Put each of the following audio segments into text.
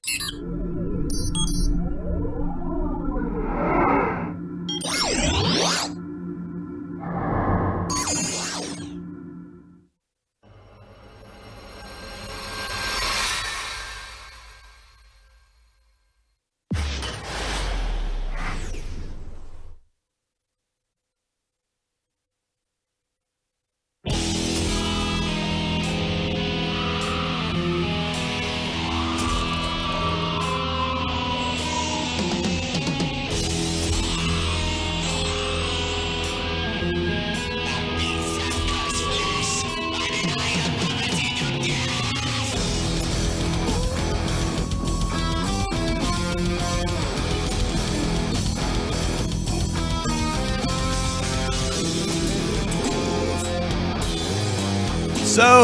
So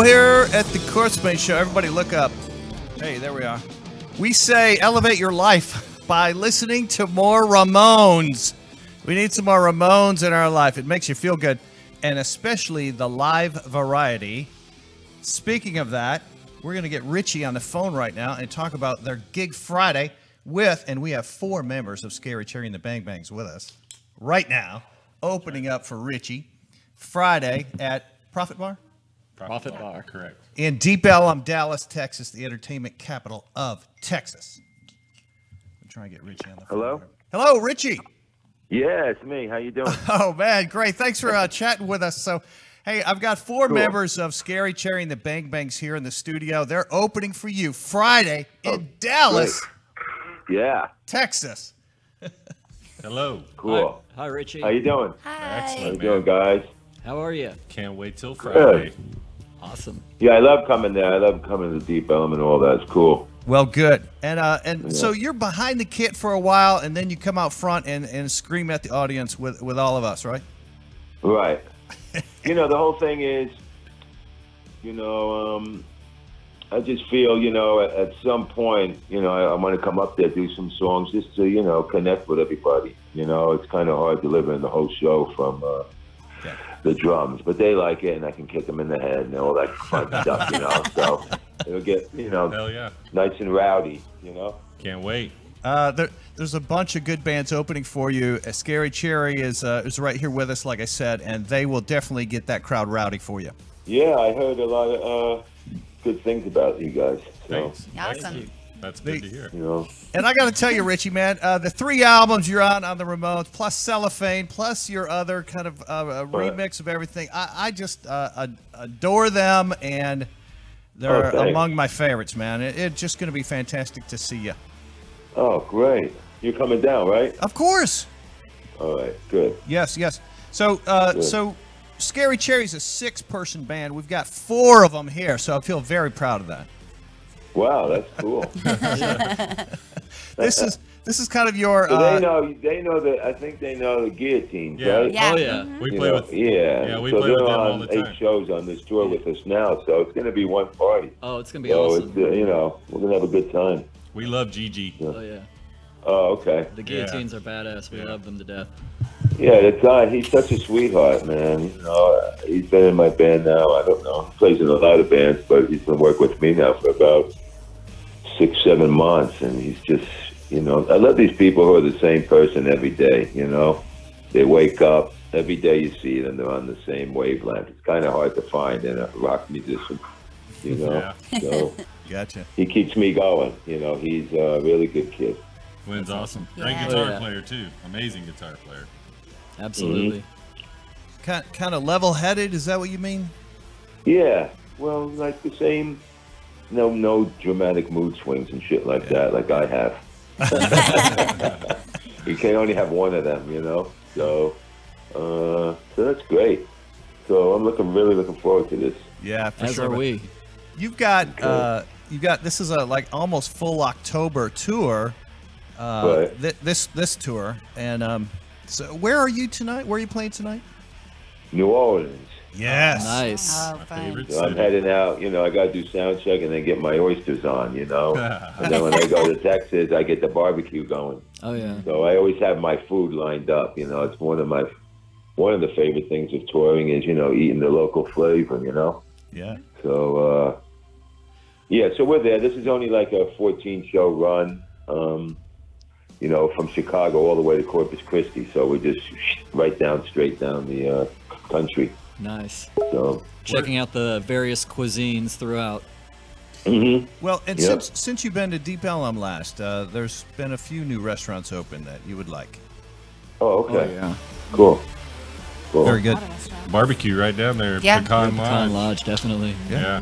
here at the Corpsepaint Show, everybody look up. Hey, there we are. We say elevate your life by listening to more Ramones. We need some more Ramones in our life. It makes you feel good, and especially the live variety. Speaking of that, we're going to get Richie on the phone right now and talk about their gig Friday with, and we have 4 members of Scary Cherry and the Bang Bangs with us right now, opening up for Richie Friday at Profit Bar? Profit Bar, correct. In Deep Ellum, Dallas, Texas, the entertainment capital of Texas. I'm trying to get Richie on the phone. Hello? Hello, Richie. Yeah, it's me. How you doing? Oh, man, great. Thanks for chatting with us. So, hey, I've got 4 members of Scary Cherry and the Bang Bangs here in the studio. They're opening for you Friday in Dallas, Texas. Hello. Cool. Hi, Richie. How you doing? Hi. How you Excellent, doing, man. guys? How are you? Can't wait till Friday. Awesome. Yeah, I love coming there. I love coming to Deep Ellum and all that. It's cool. Well, good. And so you're behind the kit for a while, and then you come out front and scream at the audience with all of us, right? Right. You know, the whole thing is, I just feel, at some point, I want to come up there, do some songs just to, connect with everybody. It's kind of hard delivering the whole show from the drums, but they like it, and I can kick them in the head and all that fun stuff, so it'll get, Hell yeah. nice and rowdy, Can't wait. There's a bunch of good bands opening for you. Scary Cherry is right here with us, like I said, and they will definitely get that crowd rowdy for you. Yeah, I heard a lot of good things about you guys. So. Thanks. Awesome. That's good to hear. And I got to tell you, Richie, man, the 3 albums you're on the Ramones, plus Cellophane, plus your other kind of remix of everything, I just adore them, and they're among my favorites, man. It's just going to be fantastic to see you. Oh, great. You're coming down, right? Of course. All right, good. Yes. So, so Scary Cherry's a 6-person band. We've got 4 of them here, so I feel very proud of that. Wow, that's cool. This is kind of your. So they know that. I think they know the Guillotines, right? Yeah. Oh yeah. We play with. Yeah. we so play with they're them all on the time. 8 shows on this tour with us now, so it's going to be one party. Oh, it's gonna be So awesome. it's we're going to have a good time. We love Gigi. Oh yeah. Oh, okay. The Guillotines are badass. We love them to death. Yeah, the guy, he's such a sweetheart, man. He's been in my band now. I don't know. He plays in a lot of bands, but he's been working with me now for about 6-7 months, and he's just, I love these people who are the same person every day. They wake up every day, you see them, they're on the same wavelength. It's kind of hard to find in a rock musician, Yeah. So Gotcha. he keeps me going. He's a really good kid. Wynn's awesome. Yeah. Great Oh, guitar yeah. player too. Amazing guitar player. Absolutely. Kind of level-headed. Is that what you mean? Yeah, well, like the same. No dramatic mood swings and shit like that, like I have. You can only have one of them, So that's great. So I'm really looking forward to this. Yeah, for As sure. are we. You've got this is a almost full October tour. Right. This tour, and so where are you tonight? Where are you playing tonight? New Orleans. Yes. Nice. Oh, My fun. favorite So I'm city. heading out. I got to do sound check and then get my oysters on. And then when I go to Texas, I get the barbecue going. Oh yeah. So I always have my food lined up. It's one of the favorite things of touring is eating the local flavor. Yeah. So Yeah, so we're there. This is only like a 14-show run, you know, from Chicago all the way to Corpus Christi. So we're just straight down the country. Nice. So Checking out the various cuisines throughout. Well, and Yep. since you've been to Deep Ellum last, there's been a few new restaurants open that you would like. Oh, okay. Oh, yeah. Cool. Cool. Very good. Barbecue right down there. Yeah. Pecan Pecan Lodge. Lodge, definitely. Yeah.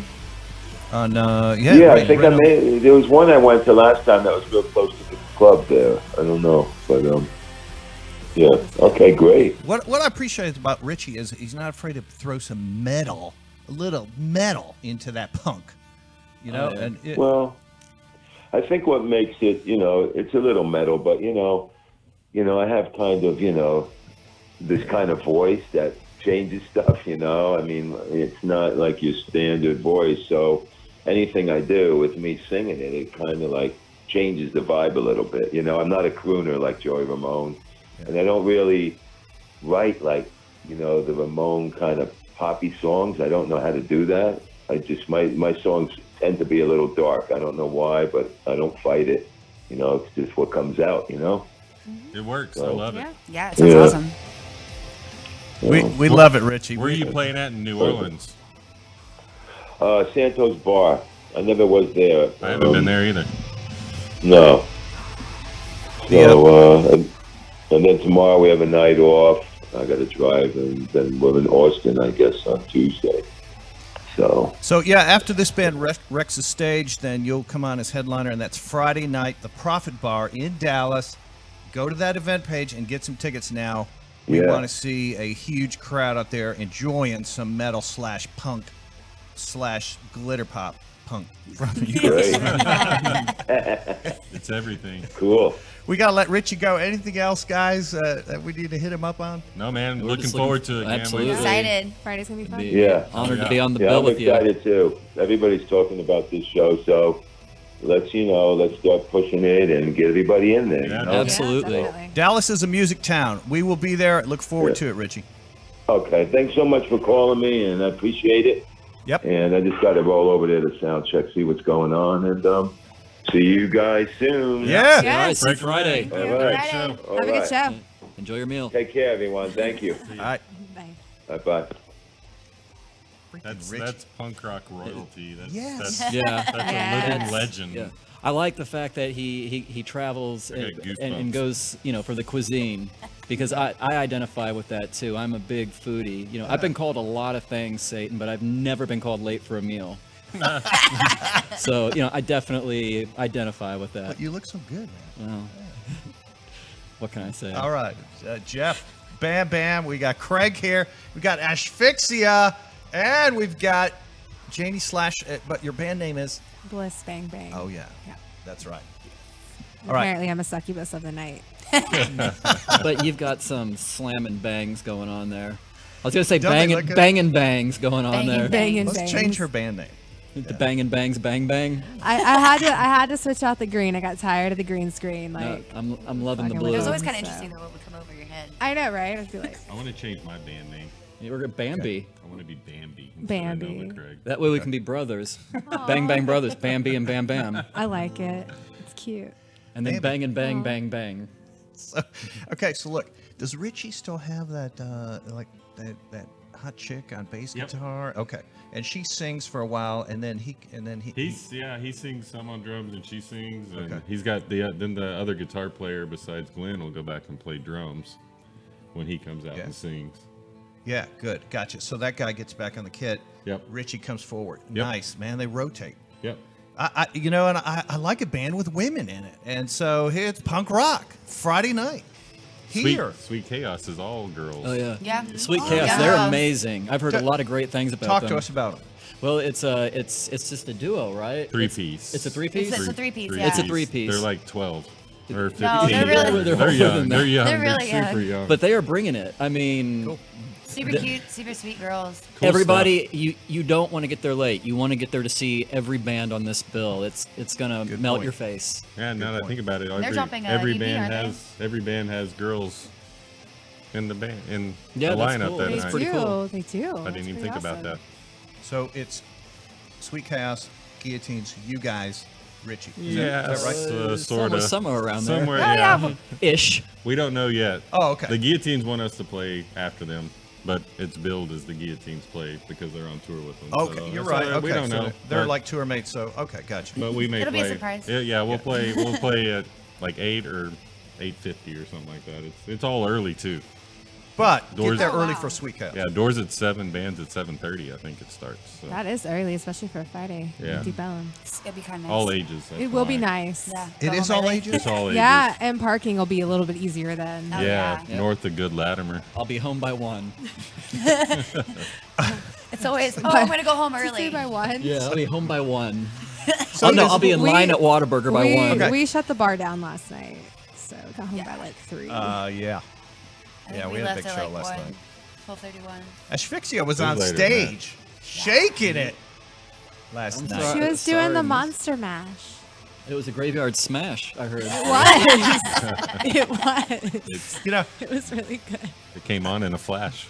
On Yeah, I think I made. There was one I went to last time that was real close to the club there. I don't know, but yeah. Okay, great. What I appreciate about Richie is he's not afraid to throw some metal, a little metal into that punk. You know, Oh, yeah. and it, Well, I think what makes it, you know, it's a little metal, but you know, I have kind of, you know, this kind of voice that changes stuff. You know, I mean, it's not like your standard voice, so anything I do with me singing it, it kind of like changes the vibe a little bit. You know, I'm not a crooner like Joey Ramone, and I don't really write like, you know, the Ramone kind of poppy songs. I don't know how to do that. I just, my songs tend to be a little dark. I don't know why, but I don't fight it. You know, it's just what comes out, you know? It works. I love it. Yeah, it sounds Yeah. awesome. we love it, Richie. Where are you playing at in New Orleans? Santos Bar. I never was there. I haven't been there either. No. So, and then tomorrow we have a night off. I got to drive, and then we're in Austin, I guess, on Tuesday. So yeah, after this band wrecks the stage, then you'll come on as headliner, and that's Friday night, the Prophet Bar in Dallas. Go to that event page and get some tickets now. We Yeah. want to see a huge crowd out there enjoying some metal / punk / glitter pop punk from you. great. It's everything. Cool. We got to let Richie go. Anything else, guys, that we need to hit him up on? No, man. We're Looking just forward to it. Can't wait. Absolutely. Excited. Friday's gonna be fun. Be Yeah. honored Yeah. to be on the Yeah, bill I'm with you. excited too. Everybody's talking about this show, so let's start pushing it and get everybody in there. Yeah. You know? Absolutely. Yeah, definitely. Dallas is a music town. We will be there. Look forward Yeah. to it, Richie. Okay, thanks so much for calling me, and I appreciate it. Yep. And I just got to roll over there to sound check, see what's going on, and see you guys soon. Yeah. Yeah. All right, see you Break Friday. All Have a right. good Friday. All Have a good right. show. Enjoy your meal. Take care, everyone. Thank you. All right. Bye. Bye. That's Richie. that's punk rock royalty. That's, Yes. that's, Yeah. that's a Yes. living legend. Yeah. I like the fact that he travels I got and goosebumps. goes, you know, for the cuisine, because I identify with that too. I'm a big foodie. You know, I've been called a lot of things, Satan, but I've never been called late for a meal. So, you know, I definitely identify with that. But you look so good, man. Well, what can I say? All right. Jeff, Bam Bam. We got Craig here. We got Asphyxia. And we've got Janie / but your band name is? Bliss Bang Bang. Oh, yeah. Yeah. That's right. All right. Apparently, I'm a succubus of the night. But you've got some slam and bangs going on there. I was gonna say Don't they look bang good? and bangs going on Bang and there. Bang and Let's bangs. change her band name. The bang and bangs, bang bang. I had to switch out the green. I got tired of the green screen. No, Like I'm loving the fucking blue. It was with always So- kind of interesting though what would come over your head. I know, right? I feel like I want to change my band name. We're at Bambi. I want to be Bambi. Bambi. Noma Craig. That way we can be brothers. Bang bang brothers. Bambi and Bam Bam. I like it. It's cute. And then Bambi. bang and bang bang bang. So, okay, so look, does Richie still have that that hot chick on bass Yep. guitar? Okay, and she sings for a while, and then he He sings some on drums and she sings, and Okay. he's got then the other guitar player besides Glenn will go back and play drums when he comes out Yeah. and sings. yeah, good, gotcha. So that guy gets back on the kit. Yep. Richie comes forward. Yep. Nice, man. They rotate. Yep. I like a band with women in it, and so here it's punk rock Friday night here. Sweet Chaos is all girls. Oh yeah. Yeah. Sweet Oh, Chaos. yeah. They're amazing. I've heard a Talk- lot of great things about Talk them. to us about them. Well, it's just a duo, right? Three-piece. It's a three-piece. It's a three-piece, yeah. It's a three-piece. They're like 12 or 15. No, they're really- They're They're older young. than They're that. young. They're really super young. young. But they are bringing it. I mean, Cool. Super cute, super sweet girls. Cool everybody, you don't want to get there late. You want to get there to see every band on this bill. It's gonna Good melt point. your face. Yeah, now that I think about it, dropping a every EP, band aren't every band has girls in the band in Yeah, the that's lineup cool. that That's night. pretty cool. They do. I didn't even think about that. So it's Sweet Chaos, Guillotines, you guys, Richie. Yeah, Is that right? sort of. Somewhere around there. Somewhere, Oh, yeah. yeah. Ish. We don't know yet. Oh, okay. The Guillotines want us to play after them, but it's billed as the Guillotines play because they're on tour with them. Okay, so you're so right. Okay, we don't so know. they're but- like tour mates, so okay, gotcha. But we may It'll be play. a surprise. Yeah, we'll play. We'll play at like 8 or 8:50 or something like that. It's all early too. But Doors- get there Oh, early wow. for Sweet Cow. Yeah, doors at 7, bands at 7:30. I think it starts. So. That is early, especially for a Friday. Yeah. Deep Ellum. It'll be kind of nice. All ages. that's It will be why. nice. Yeah. It Go is home all early. ages? It's all ages. Yeah, and parking will be a little bit easier then. Oh, Yeah, yeah. north of Good Latimer. I'll be home by 1. It's always, I'm going to go home Did you say early. by 1? Yeah, I'll be home by 1. So Oh no, is- I'll be in we- line at Whataburger by 1. Okay. We shut the bar down last night, so we got home Yeah. by like 3. Yeah. I think Yeah, we had a left big at show like last 1, night. 12:31. Asphyxia was It was on later than that. stage, shaking it last I'm night. sorry. She was doing Sorry, the miss. Monster Mash. It was a graveyard smash, I heard. It was. You know, It was really good. It came on in a flash.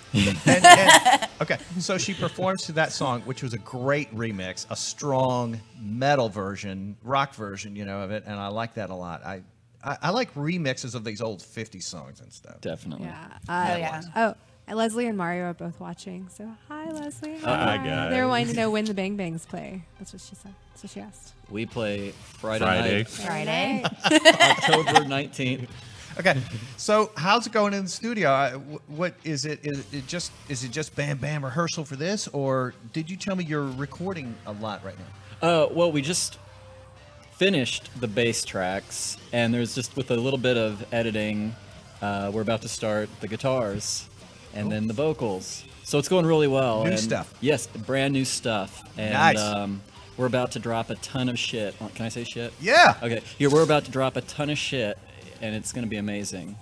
okay, so she performs to that song, which was a great remix, a strong metal version, rock version, you know, of it, and I like that a lot. I like remixes of these old 50s songs and stuff. Definitely. Yeah. Oh, yeah. Oh, and Leslie and Mario are both watching. So hi, Leslie. Hi, guys. They were wanting to know when the Bang Bangs play. That's what she said. That's what she asked. We play Friday Friday. night, Friday. October 19th. Okay, so how's it going in the studio? What is it? Is it just Bam Bam rehearsal for this, or did you tell me you're recording a lot right now? Well, we just finished the bass tracks, and there's just with a little bit of editing, we're about to start the guitars, and then the vocals. So it's going really well. New and stuff. Yes, brand new stuff. And Nice. we're about to drop a ton of shit. Oh, can I say shit? Yeah. Okay. Yeah, we're about to drop a ton of shit, and it's going to be amazing.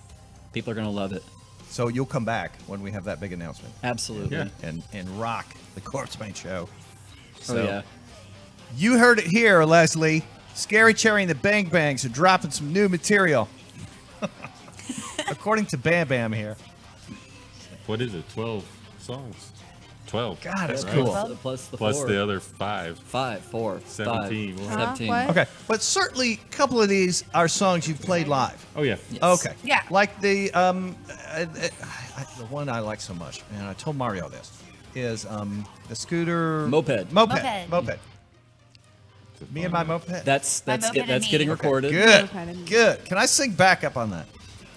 People are going to love it. So you'll come back when we have that big announcement Absolutely. Yeah. and rock the Corpsepaint show. So Oh, yeah. you heard it here, Leslie. Scary Cherry and the Bang Bangs are dropping some new material. According to Bam Bam here. What is it? 12 songs. 12. God, that's Right. cool. Plus the Plus 4. the other 5. 5, 4, 17. 5, Huh? 17. What? Okay, but certainly a couple of these are songs you've played live. Oh, yeah. Yes. Okay. Yeah. Like the the one I like so much, and I told Mario this, is the scooter Moped. Moped. Me and my moped. That's moped and that's me. getting Okay, recorded. Good. Moped and me. Good. Can I sing back up on that?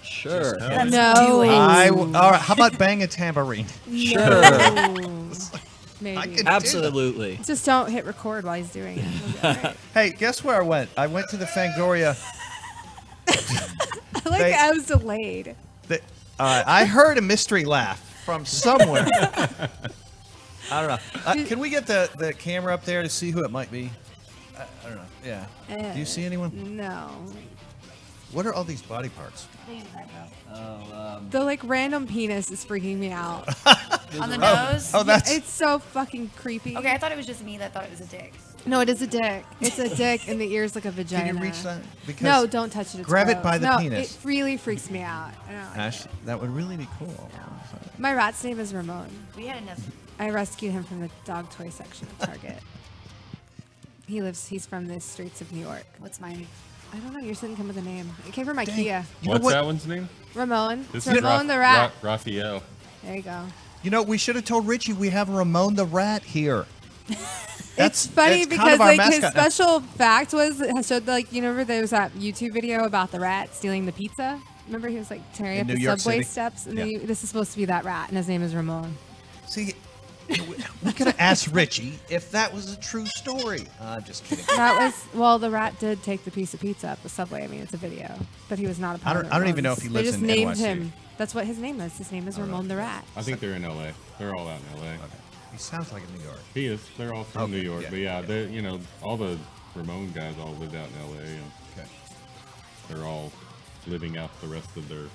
Sure. Let's No. do it. All right. How about bang a tambourine? Sure. Maybe. I can- Absolutely. Just don't hit record while he's doing it. It'll be all right. Hey, guess where I went? I went to the Fangoria. I like They- I was delayed. I heard a mystery laugh from somewhere. I don't know. Can we get the camera up there to see who it might be? I don't know. Yeah. Do you see anyone? No. What are all these body parts? The like random penis is freaking me out. On the nose? Oh, that's It's so fucking creepy. Okay, I thought it was just me that thought it was a dick. No, it is a dick. It's a dick, and the ear's like a vagina. Can you reach that? Because No, don't touch it. It's grab it gross. by the no, penis. It really freaks me out. I don't like Ash, it. that would really be cool. My rat's name is Ramone. We had enough. I rescued him from the dog toy section of Target. He's from the streets of New York. What's mine? I don't know. Yours didn't come with a name. It came from IKEA. You know What's what? that one's name? Ramon. This It's Ramon the rat. Raphael. There you go. You know, we should have told Richie we have Ramon the rat here. It's funny that's kind because of our like his mascot now. special fact was it showed like you remember there was that YouTube video about the rat stealing the pizza. Remember he was like tearing In up New the York subway City? steps, and Yeah. this is supposed to be that rat, and his name is Ramon. See, we could have asked Richie if that was a true story. I'm just kidding. The rat did take the piece of pizza up the subway. I mean, it's a video, but he was not a part of it. I don't even know if he They lives just in named NYC. him. That's what his name is. His name is Ramon the rat. I think they're in L.A. They're all out in L.A. He sounds like a New York. He is. They're all from Okay, New York. yeah, But yeah, yeah. they're, you know, all the Ramone guys all lived out in L.A. and Okay. they're all living out the rest of their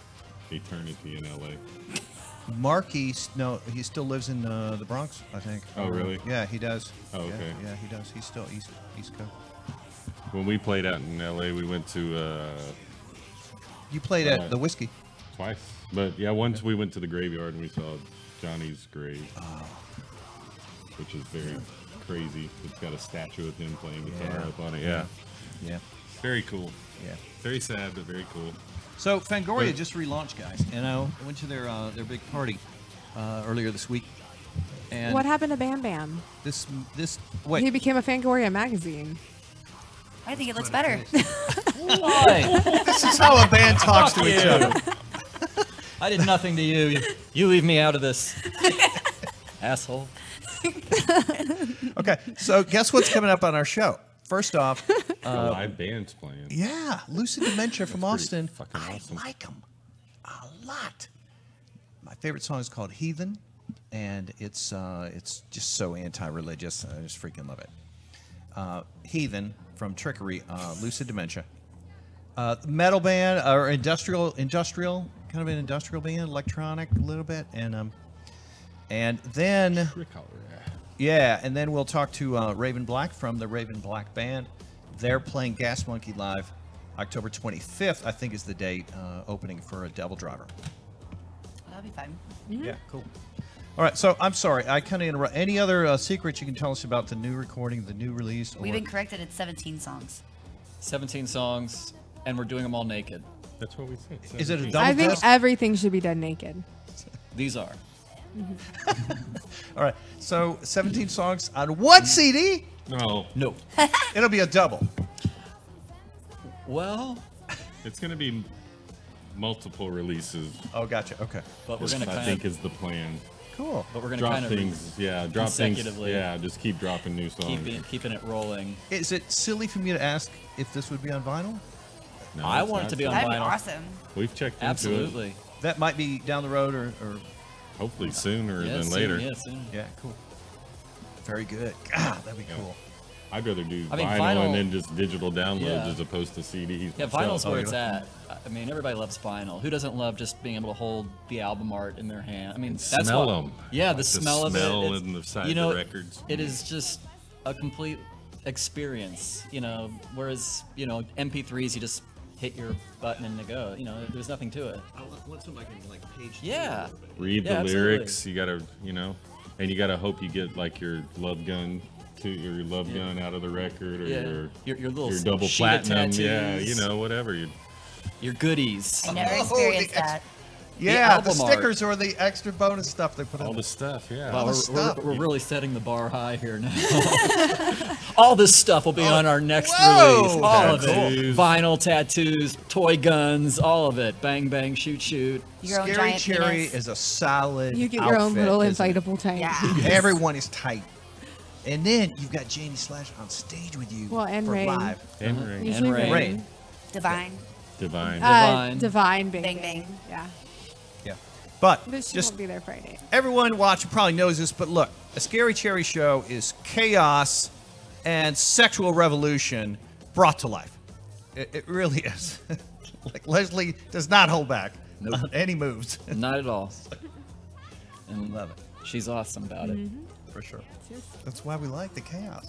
eternity in L.A. Marky, no, he still lives in the Bronx, I think. Oh, really? Yeah, he does. Oh, Yeah, okay. Yeah, he does. He's still East Coast. When we played out in L.A., we went to You played at the Whiskey. twice. But yeah, once we went to the graveyard and we saw Johnny's grave, which is very crazy. It's got a statue of him playing guitar up on it. Yeah. Yeah. Very cool. Yeah. Very sad, but very cool. So Fangoria just relaunched, guys. And I went to their big party earlier this week. And What happened to Bam Bam? This He wait. became a Fangoria magazine. I think it looks better. Why? This is how a band talks to each other. I did nothing to you. You leave me out of this. Asshole. Okay, so guess what's coming up on our show? First off, Live band's playing. yeah, Lucid Dementia from Austin. fucking awesome. I like them a lot. My favorite song is called "Heathen," and it's just so anti-religious. I just freaking love it. "Heathen" from Trickery, Lucid Dementia. Metal band or industrial, kind of an industrial band, electronic a little bit, and then. Yeah, and then we'll talk to Raven Black from the Raven Black Band. They're playing Gas Monkey live October 25th, I think is the date, opening for a Devil Driver. That'll be fun. Yeah, cool. All right, so I'm sorry, I kind of interrupt. Any other secrets you can tell us about the new recording, the new release? We've been corrected. It's 17 songs. 17 songs, and we're doing them all naked. That's what we said. Is it a 17. double I think disc? everything should be done naked. These are. All right, so 17 songs on what CD? No, No. It'll be a double. Well, it's going to be multiple releases. Oh, gotcha. Okay, but we're gonna I kind think of. is the plan. cool. But we're gonna Drop kind of things, drop things. consecutively. Yeah, just keep dropping new songs. keeping it rolling. Is it silly for me to ask if this would be on vinyl? No, I it's want it not. to be on That'd be vinyl. awesome. We've checked into it. Absolutely. That might be down the road, or Hopefully sooner Yeah, than soon, later. Yeah, soon. yeah, cool. Very good. God, that'd be cool. I'd rather do I mean, vinyl, vinyl- and then just digital downloads Yeah. as opposed to CDs. Yeah, myself. vinyl's where Oh, it's yeah. at. I mean, everybody loves vinyl. Who doesn't love just being able to hold the album art in their hand? I mean, that's smell what, 'em. Yeah, Like the the smell of it. smell it's- and the side you of know, the records. It is just a complete experience, whereas, MP3s, you just hit your button and they go. There's nothing to it. I want something I can like page. Yeah. Read Yeah, the absolutely. lyrics. You gotta, and you gotta hope you get like your love gun gun out of the record, or Yeah. Your little your double sheet of platinum. tattoos. Yeah, whatever. Your goodies. I never Oh, experienced the ex- that. Yeah, the album art. stickers or the extra bonus stuff they put All in. the stuff. Yeah. Wow, the we're, stuff. we're really setting the bar high here now. All this stuff will be on our next Whoa! release. All of it. Tattoos. Vinyl, tattoos, toy guns, all of it. Bang, bang, shoot, shoot. Your own Scary giant Cherry penis. is a solid. You get your own outfit, little isn't it? inflatable tank. Yeah. Everyone is tight. And then you've got Janie Slash on stage with you Well, and for Rain. live. And Rain. Usually Rain. Rain. Divine. Divine. Divine. Divine Bang Bang Bang. Bang. Yeah. Yeah. But But she just won't be there Friday. everyone watching probably knows this, but look, a Scary Cherry show is chaos and sexual revolution brought to life. It really is. Like Leslie does not hold back on any moves. Not at all. And Love it. she's awesome about it. For sure. That's why we like the chaos.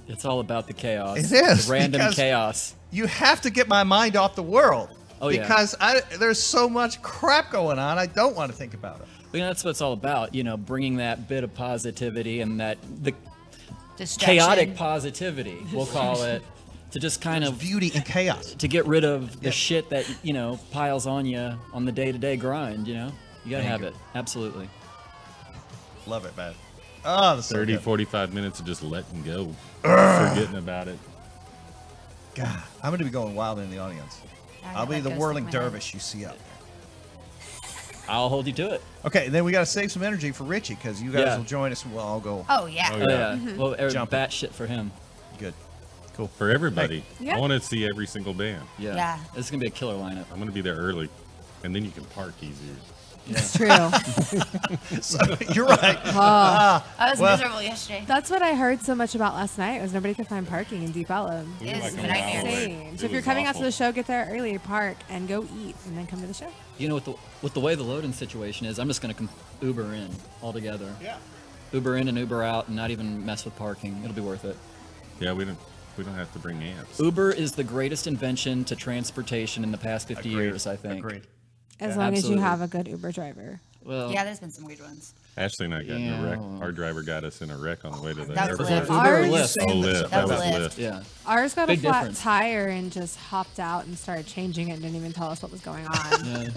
It's all about the chaos. It is, The random because- chaos. You have to get my mind off the world. Oh, yeah. Because there's so much crap going on, I don't want to think about it. That's what it's all about, bringing that bit of positivity and the Distraction. chaotic positivity, we'll call it, to just kind There's of beauty in chaos. to get rid of the Yeah. shit that piles on you on the day-to-day grind. You gotta have Anger. it. Absolutely. Love it, man. Oh, that's so 30, good. 45 minutes of just letting go, forgetting about it. God, I'm going to be going wild in the audience. I'll be the whirling dervish you see up. I'll hold you to it. Okay, then we got to save some energy for Richie because you guys Yeah. will join us and we'll all go. Oh, yeah. Oh, Oh Yeah. yeah. Well, Jumping. bat shit for him. Good. Cool. For everybody. Yeah. I want to see every single band. Yeah. Yeah. This is gonna be a killer lineup. I'm going to be there early, and then you can park easier. It's true. So, you're right. Oh, I was Well- miserable yesterday. that's what I heard so much about last night was nobody could find parking in Deep Ellum. We were It's like a an nightmare. hour late. Insane. It So if you're was coming out to awful. the show, get there early, park, and go eat, and then come to the show. With the way the loading situation is, I'm just gonna Uber in altogether. Yeah. Uber in and Uber out, and not even mess with parking. It'll be worth it. Yeah, we don't have to bring amps. Uber is the greatest invention to transportation in the past 50 Agreed. years, I think. Agreed. As Yeah. long as you Absolutely. have a good Uber driver. Well, Yeah, there's been some weird ones. Ashley and I got in a wreck. Our driver got us in a wreck on the way to the That was airport. Lyft. Uber or Ours- Lyft? Oh, Lyft. That was was Lyft. Lyft. Yeah. Ours got Big a flat difference. tire and just hopped out and started changing it and didn't even tell us what was going on. Yeah.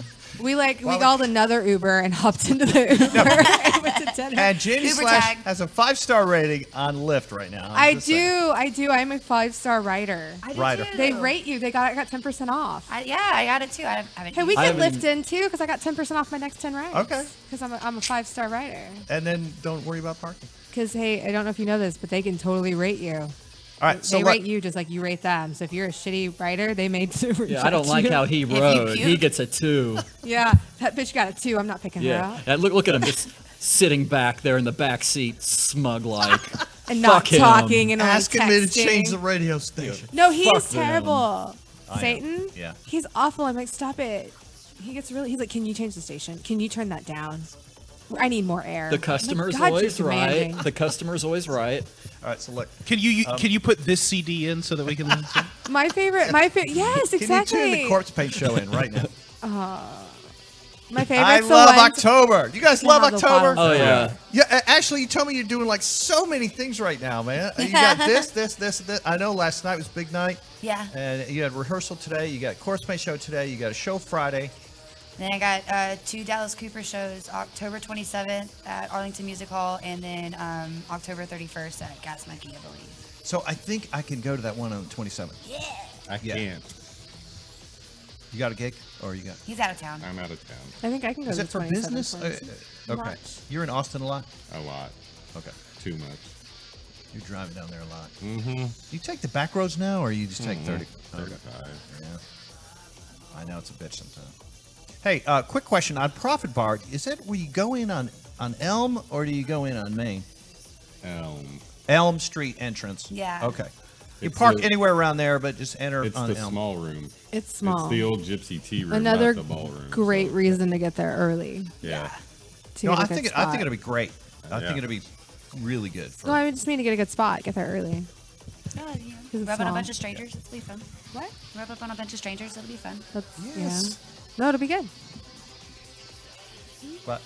We called another Uber and hopped into the Uber and went to dinner. And Jenny Uber Slash tag. has a 5-star rating on Lyft right now. I just saying. do. I'm a 5-star writer. I did Rider. too. They rate you. I got 10% off. I got it too. I haven't. Hey, we used I can haven't lift in too because I got 10% off my next 10 rides. Okay. Because I'm a 5-star writer. And then don't worry about parking. Because hey, I don't know if you know this, but they can totally rate you. All right, so They let- rate you just like you rate them. So if you're a shitty writer, they may Yeah, I don't like you. how he you rode. He puke. gets a 2. Yeah, that bitch got a 2. I'm not picking her Yeah. out. And look at him just sitting back there in the back seat, smug like. And not Fuck him. talking and only asking me to texting. change the radio station. No, he's Fuck them. terrible. I know. Satan? Yeah. He's awful. I'm like, stop it. He's like, can you change the station? Can you turn that down? I need more air. The customer's God, you're always right. demanding. The customer's always right. All right, so look. Can you put this CD in so that we can listen to it? My favorite. Yes, exactly. Can you tune the Corpsepaint show in right now? My favorite. I love October. You guys love Yeah, the October? bottom. Oh, yeah. Yeah, Ashley, you told me you're doing like so many things right now, man. You got this. I know last night was big night. Yeah. And you had rehearsal today. You got Corpsepaint show today. You got a show Friday. Then I got 2 Dallas Cooper shows, October 27th at Arlington Music Hall, and then October 31st at Gas Monkey, I believe. So I think I can go to that one on the 27th. I Yeah. can't. You got a gig, or you got? He's out of town. I'm out of town. I think I can go Is to it for 27, business? 26. Okay. March. You're in Austin a lot. A lot. Okay. Too much. You're driving down there a lot. Mm-hmm. You take the back roads now, or you just take 30? Okay. 35. Yeah. I know it's a bitch sometimes. Hey, quick question on Profit Bar. Is that where you go in on Elm, or do you go in on Main? Elm Street entrance. Yeah. Okay. You It's park the- anywhere around there, but just enter It's on the Elm. small room. It's small. It's the old Gypsy Tea room, Another not the ballroom. great so, reason to get there early. Yeah. To No, get a I good think spot. it'll be great. I Yeah. think it'll be really good. For No, I just mean to get a good spot. Get there early. Oh, yeah. it's Rub on a small. bunch of strangers. It'll be fun. What? Rub up on a bunch of strangers. It'll be fun. That's, Yes. Yeah. No, it'll be good. But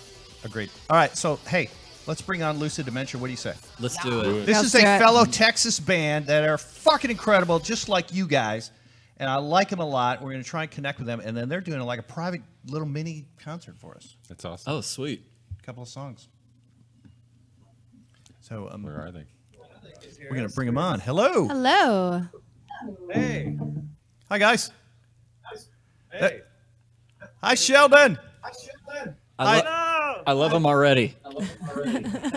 agreed. All right, so hey, let's bring on Lucid Dementia. What do you say? Let's do it. This Let's is do a it. fellow Texas band that are fucking incredible, just like you guys. And I like them a lot. We're going to try and connect with them. And then they're doing like a private little mini concert for us. That's awesome. Oh, sweet. A couple of songs. So Where are they? we're going to bring them on. Hello. Hello. Hey. Hi, guys. Hey. Hi, Sheldon. I love him already.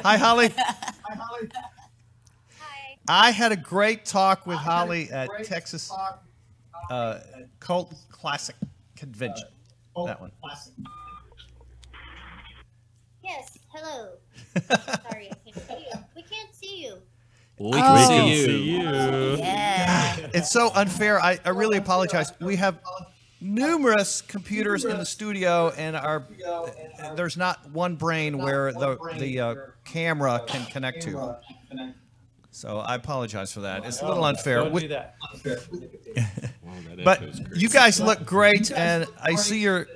Hi, Holly. I had a great talk with Holly at Texas Cult Classic Convention. That one. Yes, hello. Sorry, I can't see you. We can't see you. We can see you. See you. Yeah. It's so unfair. I really apologize. We have numerous computers in the studio, and there's not one brain where the camera can connect to. So I apologize for that. It's a little unfair. Wow, that But echo's great. you guys look great, and I see your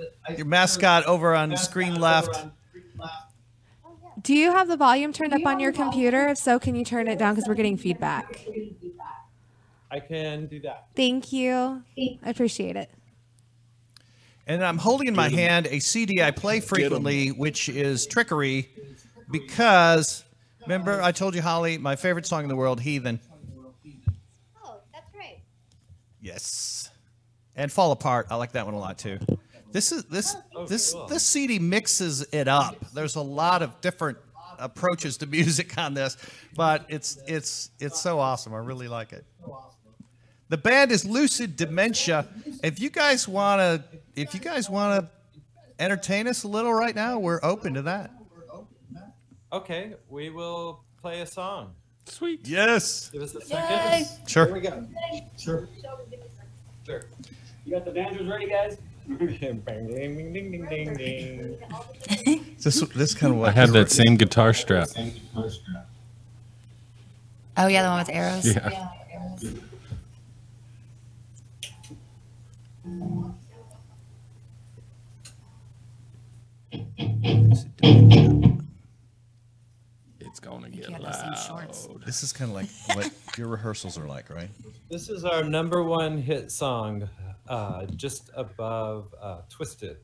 mascot over on the screen left. Do you have the volume turned up on your computer? If so, can you turn it down because we're getting feedback? I can do that. Thank you. I appreciate it. And I'm holding in my hand a CD I play frequently, which is Trickery, because, remember I told you, Holly, my favorite song in the world, Heathen. Oh, that's right. Yes. And Fall Apart. I like that one a lot, too. This CD mixes it up. There's a lot of different approaches to music on this, but it's so awesome. I really like it. The band is Lucid Dementia. If you guys want to entertain us a little right now, we're open to that. Okay, we will play a song. Sweet. Yes. Give us a second. Yay. Sure. Here we go. Sure. Sure. You got the banjos ready, guys? Bang, ding, ding, ding, ding, ding, ding. This kind of what I have that same guitar strap. Oh yeah, the one with the arrows. Yeah. charts. This is kind of like what your rehearsals are like, right? This is our #1 hit song, just above Twisted.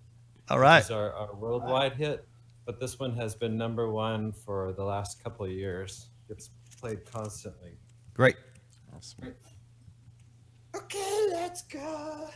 All right. This is our worldwide hit, but this one has been #1 for the last couple of years. It's played constantly. Great. Awesome. Okay, let's go.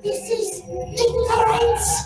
This is ignorance.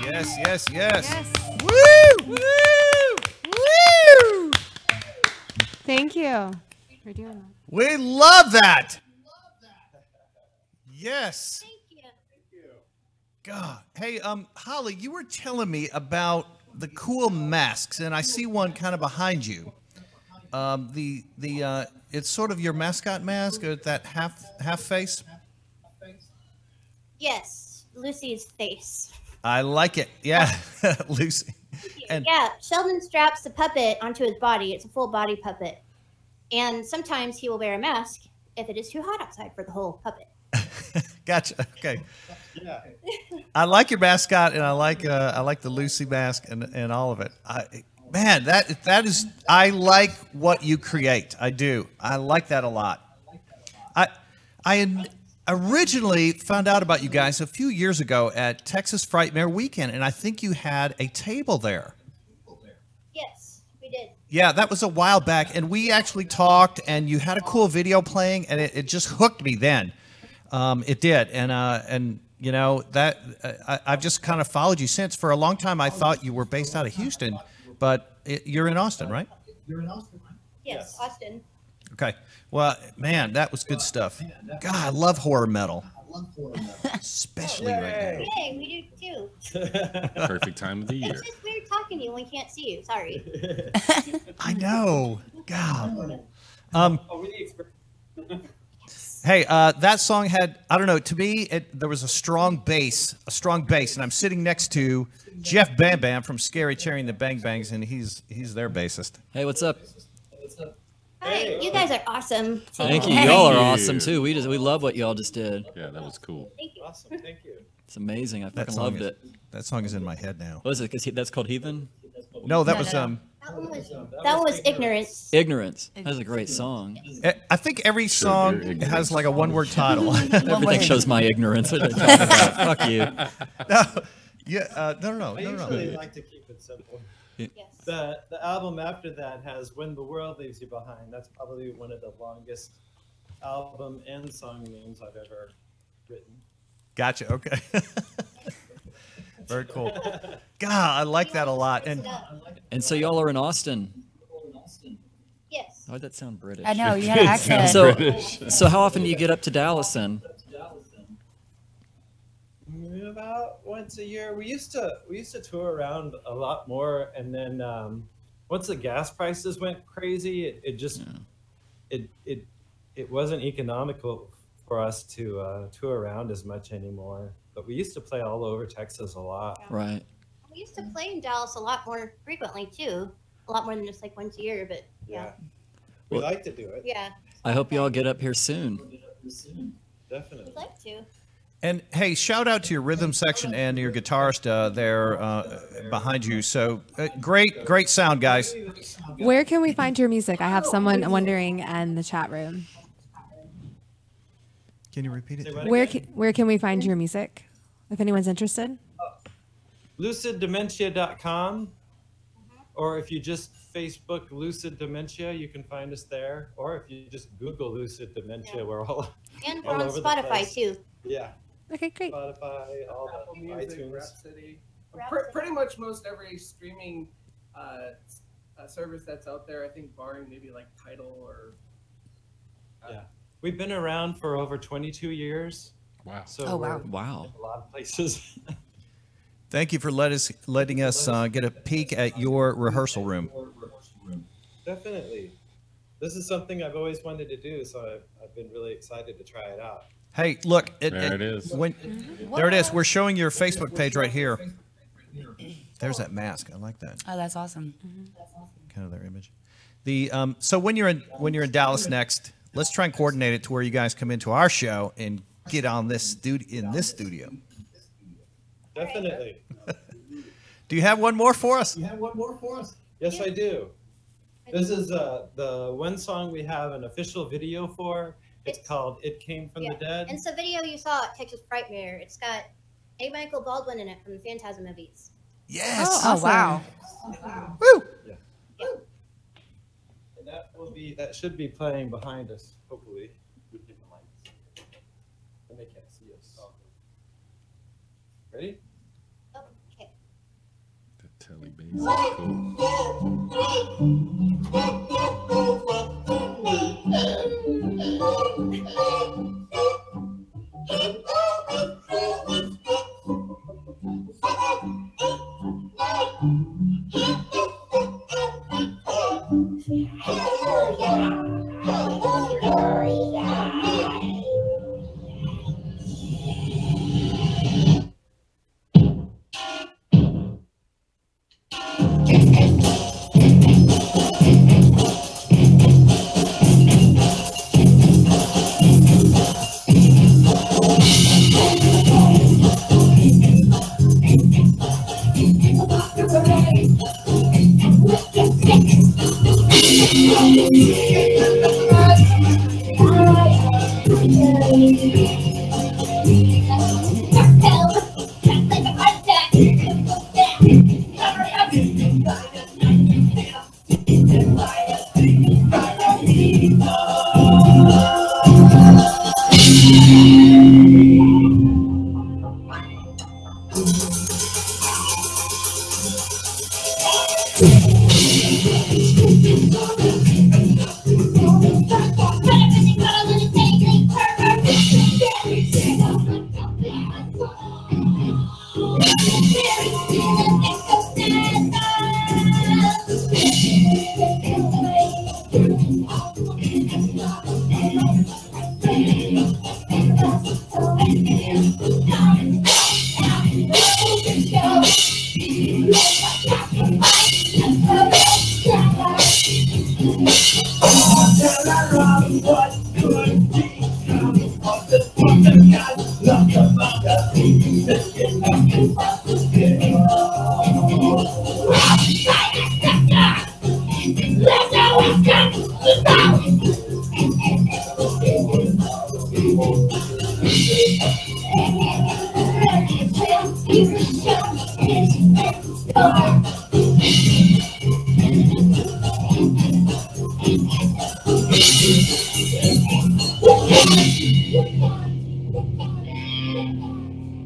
Yes, yes, yes. Woo! Woo! Woo! Thank you for doing that. We love that. Yes. Thank you. God. Hey, Holly, you were telling me about the cool masks, and I see one kind of behind you. It's sort of your mascot mask, that half face. Yes, Lucy's face. I like it. Yeah, Lucy. And Yeah, Sheldon straps the puppet onto his body. It's a full body puppet. And sometimes he will wear a mask if it is too hot outside for the whole puppet. gotcha. Okay. Yeah. I like your mascot, and I like the Lucy mask and all of it. Man, that is, I like what you create. I do. I like that a lot. I originally found out about you guys a few years ago at Texas Frightmare Weekend, and I think you had a table there. Yes, we did. Yeah, that was a while back, and we actually talked, and you had a cool video playing, and it just hooked me then. It did, and you know that I've just kind of followed you since. For a long time, I thought you were based out of Houston, but you're in Austin, right? Yes, Austin. Okay. Well, man, that was good stuff. God, I love horror metal. Especially right now. Yay, we do too. Perfect time of the year. It's just weird talking to you when we can't see you. Sorry. I know. God. Hey, that song had, I don't know, to me, there was a strong bass, and I'm sitting next to Jeff Bam Bam from Scary Cherry and the Bang Bangs, and he's their bassist. Hey, what's up? Hi, you guys are awesome. Thank you. Y'all are awesome too. We love what y'all just did. Yeah, that was cool. Thank you. Awesome, thank you. It's amazing. I That fucking song loved is- it. That song is in my head now. What is it? Because that's called Heathen? No, that No, was no. That was ignorance. Ignorance. That's a great song. I think every song has like a one-word title. Everything shows my ignorance. What are they talking about? Fuck you. No, yeah, no. I usually like to keep it simple. Yeah. Yes. The album after that has When the World Leaves You Behind. That's probably one of the longest album and song names I've ever written. Gotcha. Okay. Very cool. God, I like that a lot. And so y'all are in Austin. Yes. Why'd that sound British? I know, you had an accent. So how often do you get up to Dallas then? About once a year. We used to tour around a lot more, and then once the gas prices went crazy, it wasn't economical for us to tour around as much anymore. But we used to play all over Texas a lot. Right. We used to play in Dallas a lot more frequently too. A lot more than just like once a year, but yeah. We like to do it. Yeah. I hope y'all get up here soon. Definitely. We'd like to. And hey, shout out to your rhythm section and your guitarist there behind you. So great sound, guys. Where can we find your music? I have someone wondering in the chat room. Can you repeat it? Where can we find your music if anyone's interested? LUCIDDementia.com, or if you just Facebook Lucid Dementia, you can find us there. Or if you just Google Lucid Dementia, we're all and all we're on over the Spotify place. too. Yeah. Okay, great. Spotify, all Apple the Music, iTunes. Rhapsody. Pretty much most every streaming service that's out there. I think barring maybe like Tidal or. Yeah, we've been around for over 22 years. Wow. So Wow. in a lot of places. Thank you for letting us get a peek at your rehearsal room. Definitely. This is something I've always wanted to do, so I've been really excited to try it out. Hey, look. There it is. There it is. We're showing your Facebook page right here. There's that mask. I like that. Oh, that's awesome. Kind of their image. So when you're in Dallas next, let's try and coordinate it to where you guys come into our show and get on this studio. Definitely. Do you have one more for us? Yes, I do. This is the one song we have an official video for. It's called "It Came from the Dead." And it's a video you saw at Texas Frightmare. It's got A. Michael Baldwin in it from the Phantasm movies. Yes. Oh, wow. Woo. Yeah. And that should be playing behind us, hopefully. And they can't see us. Ready? Okay. The telly bass is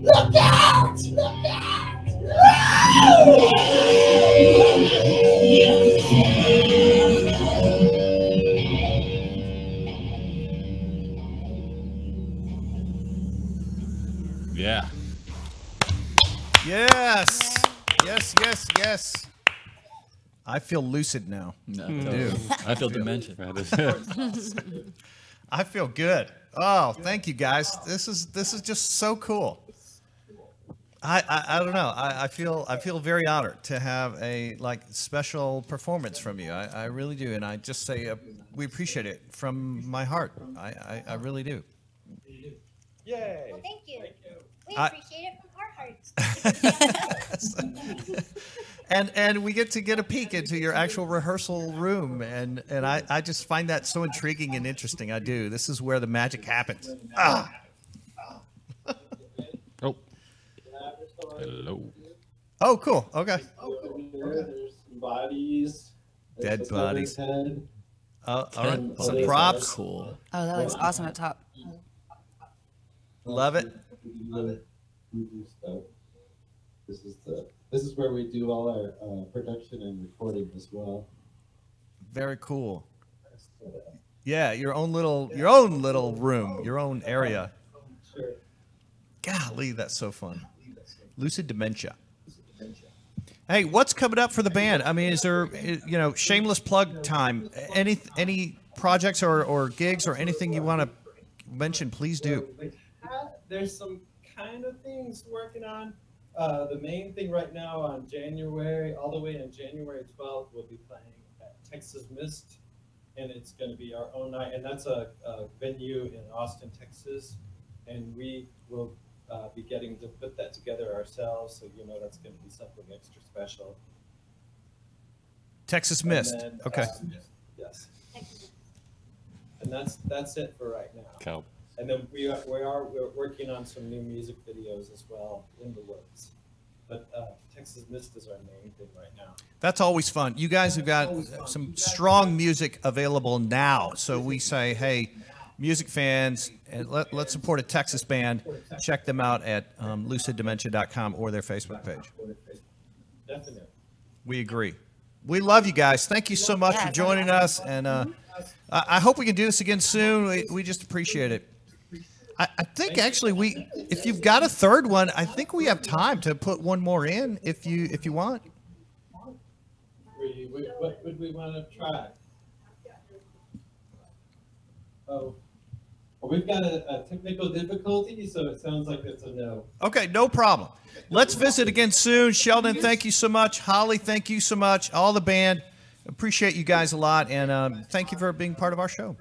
Look out! Look out! Yeah. Yes. Yes, yes, yes. I feel lucid now. No, I totally. do. I feel dementia. I feel good. Oh, thank you guys. This is just so cool. I don't know. I feel very honored to have a special performance from you. I really do, and I just say we appreciate it from my heart. I really do. Yay! Well, thank you. We I- appreciate it from our heart. And we get a peek into your actual rehearsal room, and I just find that so intriguing and interesting. I do. This is where the magic happens. Ah. Oh. Hello. Oh, cool. Okay. There's some bodies. Dead bodies. Head. All right. Some props. Cool. Oh, that looks awesome up top. Love it. This is where we do all our production and recording as well. Very cool. Yeah, your own little room, your own area. Sure. Golly, that's so fun. Lucid Dementia. Hey, what's coming up for the band? I mean, is there, shameless plug time? Any projects or gigs or anything you want to mention? Please do. There's some kind of things working on. The main thing right now on all the way on January 12th, we'll be playing at Texas Mist, and it's going to be our own night, and that's a venue in Austin, Texas, and we will be getting to put that together ourselves, so that's going to be something extra special. Texas Mist. Then, okay. Yes. And that's it for right now. Cool. And then we're working on some new music videos as well in the works. But Texas Mist is our main thing right now. That's always fun. You guys have got some strong music available now. So we say, hey, music fans, and let's support a Texas band. Check them out at luciddementia.com or their Facebook page. Definitely. We agree. We love you guys. Thank you so much for joining us. And I hope we can do this again soon. We just appreciate it. I think actually if you've got a third one, I think we have time to put one more in if you want. What would we want to try? Oh, well, we've got a technical difficulty, so it sounds like it's a no. Okay, no problem. Let's visit again soon. Sheldon, thank you so much. Holly, thank you so much. All the band, appreciate you guys a lot, and thank you for being part of our show.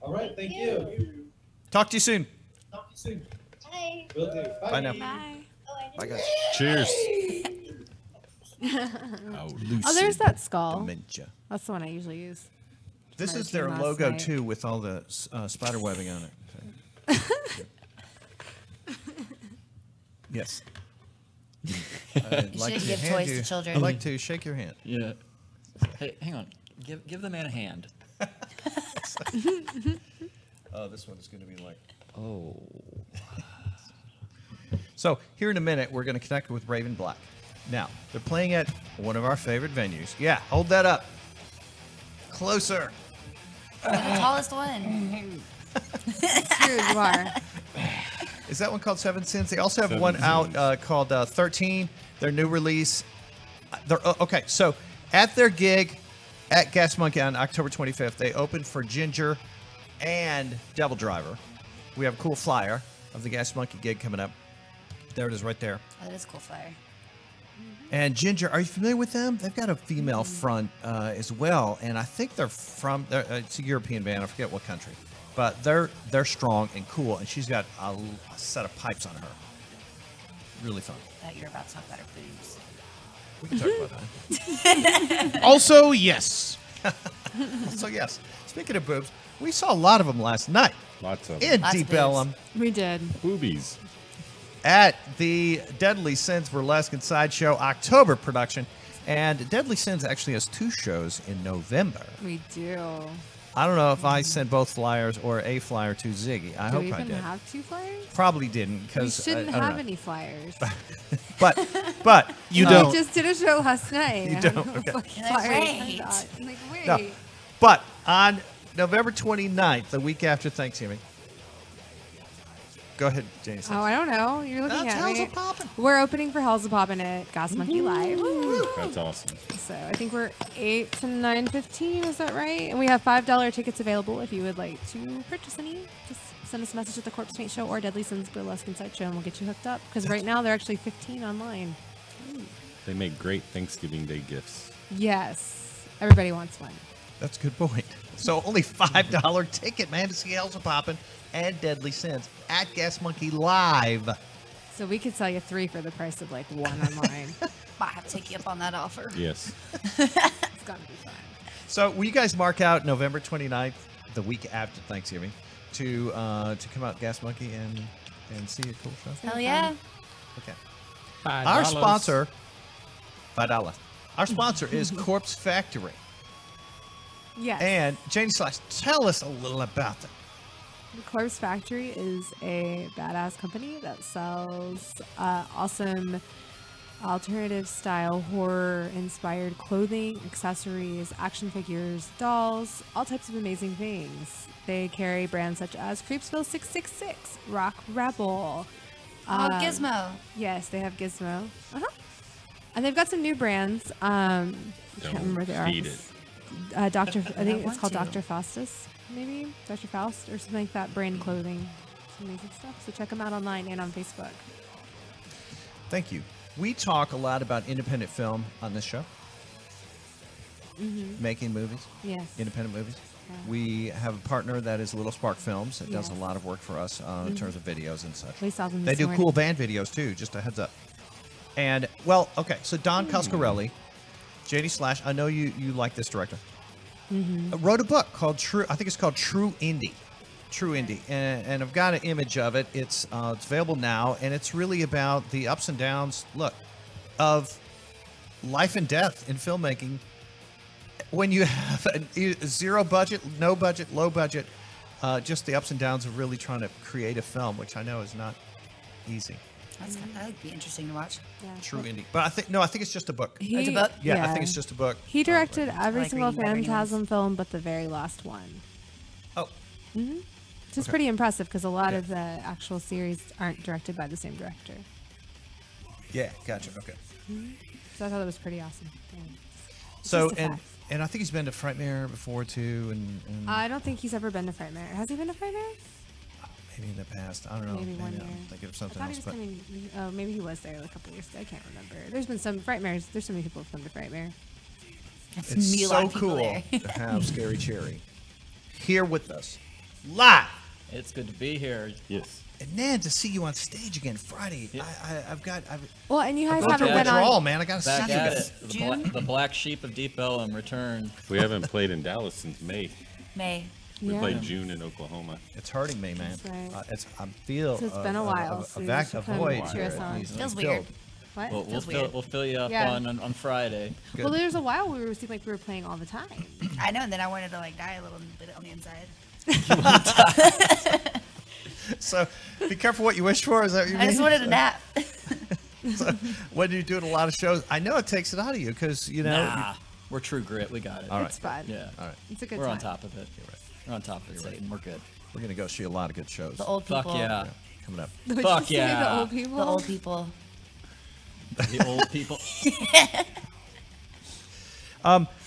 All right, thank you. Talk to you soon. Bye. Will do. Bye. Bye now. Bye. Bye, guys. Cheers. Oh, there's that skull. Dementia. That's the one I usually use. This is their logo, too, with all the spider webbing on it. Yes. I'd like to give hand toys you, to children. I'd like to shake your hand. Yeah. Hey, hang on. Give the man a hand. Oh, this one is going to be like... Oh. So here in a minute, we're going to connect with Raven Black. Now, they're playing at one of our favorite venues. Yeah, hold that up. Closer. You're the tallest one. True, you are. Is that one called Seven Sins? They also have Seven one Sins. out called 13, their new release. Okay, so at their gig at Gas Monkey on October 25th, they opened for Ginger and Devil Driver. We have a cool flyer of the Gas Monkey gig coming up. There it is right there. Oh, that is a cool flyer. And Ginger, are you familiar with them? They've got a female front as well, and I think they're from. It's a European band. I forget what country, but they're strong and cool. And she's got a set of pipes on her. Really fun. You're about to talk about her boobs. We can talk about that. Also, yes. So yes. Speaking of boobs, we saw a lot of them last night. Lots of in Lots of Deep boobs. Ellum We did. boobies. at the Deadly Sins Burlesque and Sideshow October production. And Deadly Sins actually has 2 shows in November. We do. I don't know if I sent both flyers or a flyer to Ziggy. I Do hope we I even did. have 2 flyers? Probably didn't We because shouldn't I don't have know. any flyers. But You We don't. just did a show last night. You I don't don't, know okay. fucking You're like, flyers I wait. got. I'm like, wait. No. But on November 29th, the week after Thanksgiving. Go ahead, Janie. Oh, I don't know. You're looking That's at Hell's me. A-Poppin'. We're opening for Hell's A-Poppin' at Gas Monkey Live. That's awesome. So I think we're 8 to 9:15. Is that right? And we have $5 tickets available if you would like to purchase any. Just send us a message at the Corpsepaint Show or Deadly Sins Burlesque and Sideshow, and we'll get you hooked up. Because right now they're actually $15 online. They make great Thanksgiving Day gifts. Yes, everybody wants one. That's a good point. So only $5 ticket, man, to see Hell's A-Poppin' and Deadly Sins at Gas Monkey Live. So we could sell you 3 for the price of like 1 online. Might have to take you up on that offer. Yes. It's gonna be fun. So will you guys mark out November 29th, the week after Thanksgiving, to come out Gas Monkey and see a cool show? Hell yeah. Okay. $5. Our sponsor, $5. Our sponsor is Corpse Factory. Yes. And Janie Slash, tell us a little about them. The Corpse Factory is a badass company that sells awesome alternative style horror inspired clothing, accessories, action figures, dolls, all types of amazing things. They carry brands such as Creepsville 666, Rock Rebel. Gizmo. Yes, they have Gizmo. And they've got some new brands. I can't remember what they are. Feed it. I think it's called Dr. Faustus, maybe? Dr. Faust or something like that. Brand clothing. Some amazing stuff. So check them out online and on Facebook. Thank you. We talk a lot about independent film on this show. Making movies. Yes. Independent movies. Yeah. We have a partner that is Little Spark Films that does a lot of work for us in terms of videos and such. We saw them They this do morning. cool band videos too, just a heads up. And, well, okay, so Don Coscarelli, Janie Slash, I know you like this director, wrote a book called True Indie. True Indie. And I've got an image of it. It's available now, and it's really about the ups and downs, of life and death in filmmaking when you have a zero budget, no budget, low budget, just the ups and downs of really trying to create a film, which I know is not easy. That would be interesting to watch. Yeah. True Indie. But I think it's just a book. It's a book? Yeah, I think it's just a book. He directed every like single reading everything Phantasm film but the very last one. Oh. Which is pretty impressive because a lot of the actual series aren't directed by the same director. Yeah, gotcha. Okay. So I thought that was pretty awesome. Yeah. So, Just a fact. and I think he's been to Frightmare before too, and I don't think he's ever been to Frightmare. Has he been to Frightmare? maybe in the past. I don't know. Maybe 1 year. I'm thinking of I something thought he else. was coming. Oh, maybe he was there a couple years ago. I can't remember. There's been some Frightmares. There's so many people who've come to Frightmare. It's so cool to have Scary Cherry here with us live. It's good to be here. Yes. And Nan, to see you on stage again Friday. Yeah. Well, and you guys I've haven't been withdrawal, on. man. I got to Back see at you. it. The black sheep of Deep Ellum returned. We haven't played in Dallas since May. May. We Yeah. played June in Oklahoma. It's hurting me, man. That's right. I feel So it's been a while, so you a should come void cheer here. us on. Feels weird. What? We'll fill you up Yeah. on Friday. Well, there's a while we seemed like we were playing all the time. I know, and then I wanted to like die a little bit on the inside. So be careful what you wish for. Is that what you mean? I just wanted a nap. So, when you're doing a lot of shows, I know it takes it out of you because Nah, we're True Grit. We got it. All right. It's fun. Yeah. All right. It's a good We're time. on top of it. We're on top of it, Satan. We're good. We're gonna go see a lot of good shows. The old people. Fuck yeah. Coming up. Would Fuck you say yeah. The old people. The old people. The old people.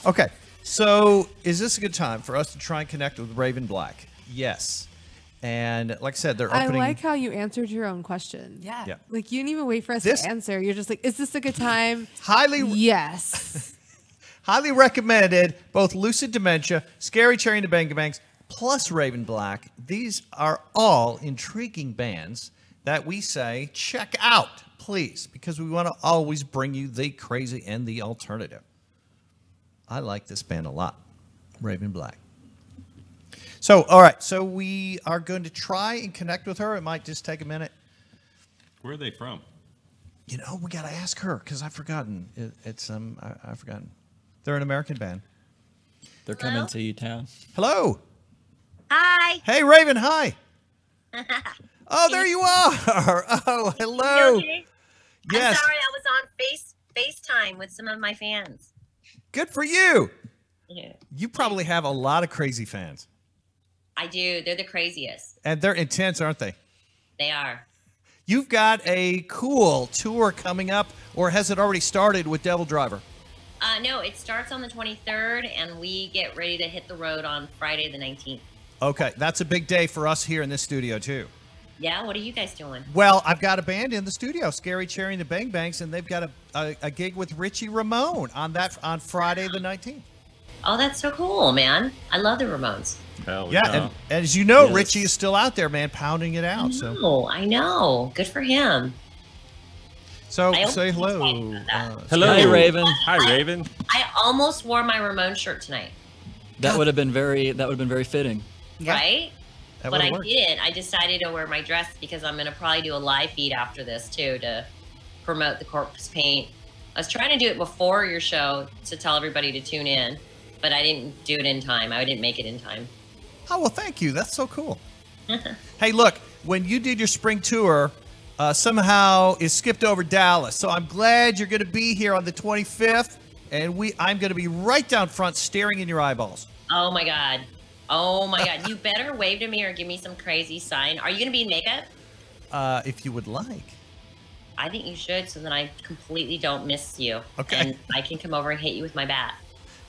Okay. So is this a good time for us to try and connect with Raven Black? Yes. And like I said, they're I opening. like how you answered your own question. Yeah. Yeah. Like you didn't even wait for us This- to answer. You're just like, is this a good time? Highly Yes. highly recommended, both Lucid Dementia, Scary Cherry and the Bang Bangs, plus Raven Black. These are all intriguing bands that we say check out, please, because we want to always bring you the crazy and the alternative. I like this band a lot, Raven Black. So, all right, so we are going to try and connect with her. It might just take a minute. Where are they from? You know, we got to ask her because I've forgotten. I've forgotten. They're an American band. They're coming to you, town. Hello. Hi. Hey, Raven. Hi. Oh, there you are. Oh, hello. You okay? Yes. I'm sorry, I was on FaceTime with some of my fans. Good for you. Yeah. You probably have a lot of crazy fans. I do. They're the craziest. And they're intense, aren't they? They are. You've got a cool tour coming up, or has it already started with Devil Driver? No, it starts on the 23rd, and we get ready to hit the road on Friday the 19th. Okay, that's a big day for us here in this studio, too. Yeah, what are you guys doing? Well, I've got a band in the studio, Scary Cherry and the Bang Bangs, and they've got a gig with Richie Ramone on Friday the 19th. Oh, that's so cool, man. I love the Ramones. Hell Yeah, and as you know, Yes. Richie is still out there, man, pounding it out. So Oh, I know. Good for him. So I say almost hello. Hello, Hi, Raven. Hi, Raven. I almost wore my Ramone shirt tonight. That would have been very fitting. Right? That But would've I worked. didn't. I decided to wear my dress because I'm gonna probably do a live feed after this too to promote the Corpsepaint. I was trying to do it before your show to tell everybody to tune in, but I didn't do it in time. I didn't make it in time. Oh, well, thank you. That's so cool. Hey, look, when you did your spring tour, somehow it skipped over Dallas. So I'm glad you're going to be here on the 25th, and I'm going to be right down front staring in your eyeballs. Oh my God. Oh my God. You better wave to me or give me some crazy sign. Are you gonna be in makeup? If you would like. I think you should, so then I completely don't miss you. Okay. And I can come over and hit you with my bat.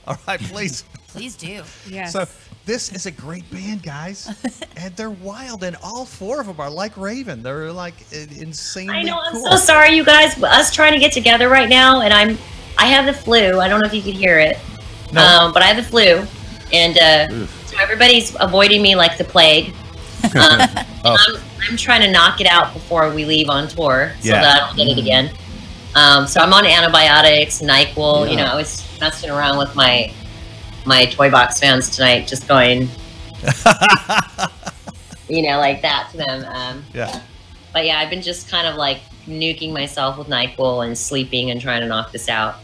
All right, please. Please do. Yes. So this is a great band, guys, and they're wild, and all four of them are like Raven. They're like insanely I know. I'm cool. so sorry, you guys. Us trying to get together right now, and I have the flu. I don't know if you can hear it, No. but I have the flu, and so everybody's avoiding me like the plague. I'm trying to knock it out before we leave on tour, so Yeah. that I don't get it again. So I'm on antibiotics, NyQuil. Yeah. You know, I was messing around with my Toy Box fans tonight, just going, you know, like that to them. Yeah. But yeah, I've been just kind of like nuking myself with NyQuil and sleeping and trying to knock this out.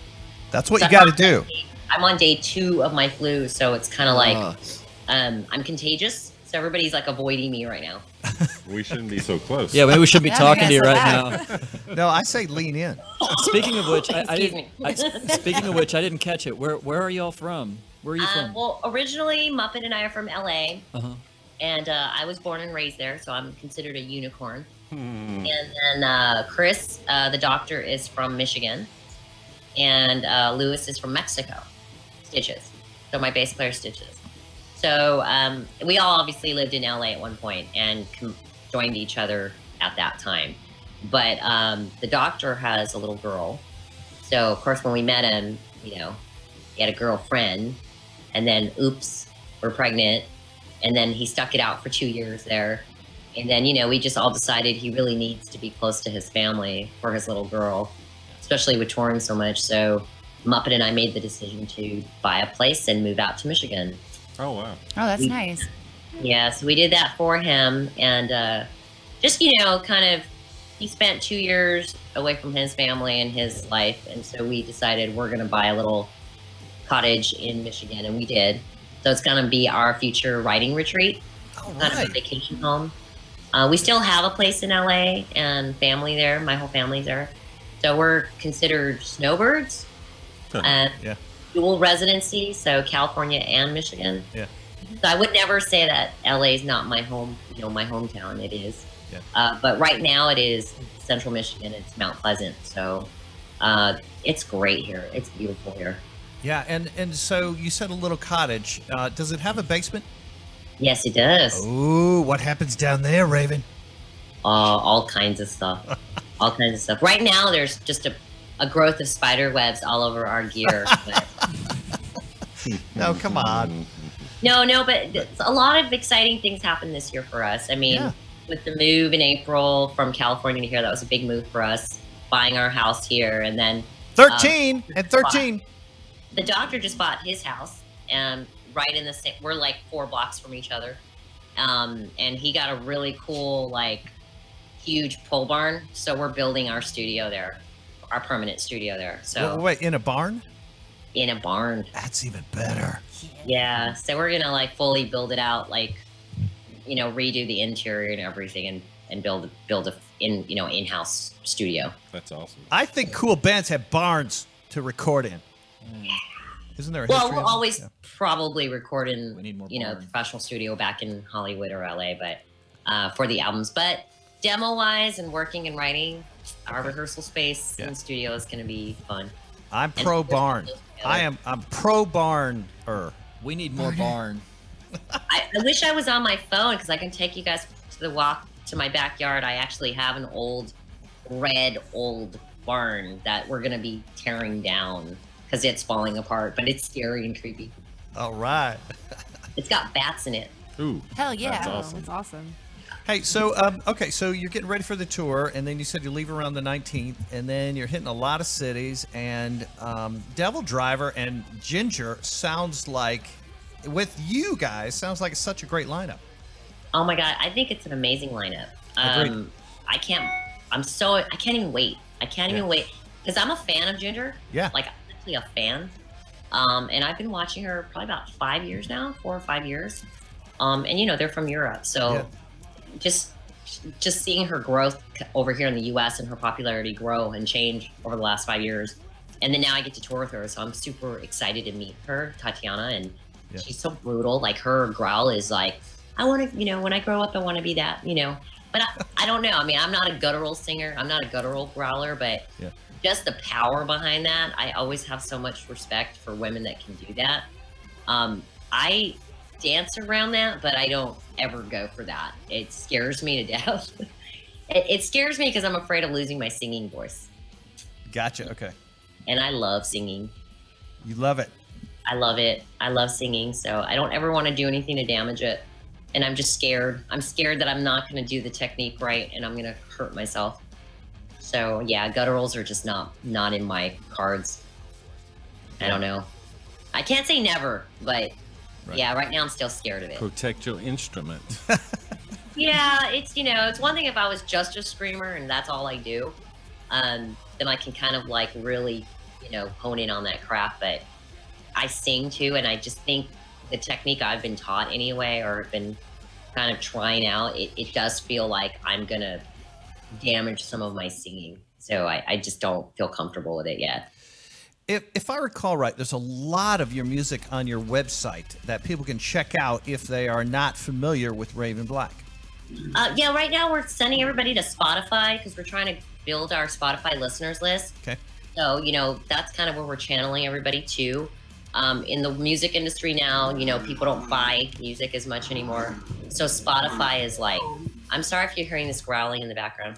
That's what you got to do. I'm on day 2 of my flu, so it's kind of like I'm contagious. So everybody's like avoiding me right now. We shouldn't be so close. Yeah, maybe we shouldn't be talking to you right now. No, I say lean in. Speaking of which, I Excuse didn't. me. Speaking of which, I didn't catch it. Where are y'all from? Where are you from? Well, originally Muppet and I are from LA, Uh-huh. and I was born and raised there, so I'm considered a unicorn. And then Chris, the doctor, is from Michigan, and Lewis is from Mexico. Stitches. So my bass player Stitches. So we all obviously lived in LA at one point and joined each other at that time. But the doctor has a little girl. So of course when we met him, you know, he had a girlfriend, and then oops, we're pregnant. And then he stuck it out for 2 years there. And then, you know, we just all decided he really needs to be close to his family for his little girl, especially with touring so much. So Muppet and I made the decision to buy a place and move out to Michigan. Oh, wow. Oh, that's nice. Yeah, so we did that for him. And just, you know, kind of, he spent 2 years away from his family and his life. And so we decided we're going to buy a little cottage in Michigan, and we did. So it's going to be our future writing retreat, kind of a vacation home. We still have a place in LA and family there. My whole family's there. So we're considered snowbirds. Yeah. Dual residency, so California and Michigan. Yeah. So I would never say that LA is not my home, you know, my hometown. It is. Yeah. But right now it is Central Michigan. It's Mount Pleasant. So it's great here. It's beautiful here. Yeah, and so you said a little cottage. Does it have a basement? Yes, it does. Ooh, what happens down there, Raven? All kinds of stuff. All kinds of stuff. Right now, there's just a growth of spider webs all over our gear. No, come on. No, but a lot of exciting things happened this year for us. I mean, with the move in April from California to here, that was a big move for us. Buying our house here, and then 13 and 13. The doctor just bought his house, and right in the same. We're like 4 blocks from each other, and he got a really cool, like, huge pole barn. So we're building our studio there, our permanent studio there. So Wait, in a barn? In a barn. That's even better. Yeah, so we're gonna like fully build it out, like, you know, redo the interior and everything, and build a in-house studio. That's awesome. I think cool bands have barns to record in. Isn't there a Well, history we'll of- always yeah. probably record in, you know, professional studio back in Hollywood or LA, but for the albums. But demo-wise and working and writing, our rehearsal space in the studio is going to be fun. I'm And pro we're barn. together. I'm pro barn-er. We need more barn. I wish I was on my phone because I can take you guys to the walk to my backyard. I actually have an old barn that we're going to be tearing down because it's falling apart, but it's scary and creepy. All right. It's got bats in it. Ooh. Hell yeah. That's awesome. That's awesome. Hey, so okay, so you're getting ready for the tour, and then you said you leave around the 19th, and then you're hitting a lot of cities. And Devil Driver and Ginger sounds like, with you guys, sounds like it's such a great lineup. Oh my God, I think it's an amazing lineup. Agreed. I can't even wait. I can't even wait because I'm a fan of Ginger. Yeah. Like, I'm actually a fan. And I've been watching her probably about 5 years now, 4 or 5 years. And you know, they're from Europe, so just seeing her growth over here in the U.S. and her popularity grow and change over the last 5 years, and then now I get to tour with her, so I'm super excited to meet her, Tatiana, and she's so brutal. Like, her growl is like, I want to, you know, when I grow up, I want to be that, you know. But I don't know. I mean, I'm not a guttural singer. I'm not a guttural growler, but just the power behind that, I always have so much respect for women that can do that. I dance around that, but I don't ever go for that. It scares me to death. It scares me because I'm afraid of losing my singing voice. Gotcha. Okay. And I love singing. You love it. I love it. I love singing, so I don't ever want to do anything to damage it. And I'm just scared. I'm scared that I'm not going to do the technique right, and I'm going to hurt myself. So yeah, gutturals are just not in my cards. I don't know. I can't say never, but yeah, right now I'm still scared of it. Protect your instrument. Yeah, it's, you know, it's one thing if I was just a screamer and that's all I do, then I can kind of like really, you know, hone in on that craft. But I sing too, and I just think the technique I've been taught anyway, or been kind of trying out, it does feel like I'm gonna damage some of my singing. So I just don't feel comfortable with it yet. If I recall right, there's a lot of your music on your website that people can check out if they are not familiar with Raven Black. Yeah, right now we're sending everybody to Spotify because we're trying to build our Spotify listeners list. Okay. So, you know, that's kind of where we're channeling everybody to. In the music industry now, you know, people don't buy music as much anymore. So Spotify is like, I'm sorry if you're hearing this growling in the background.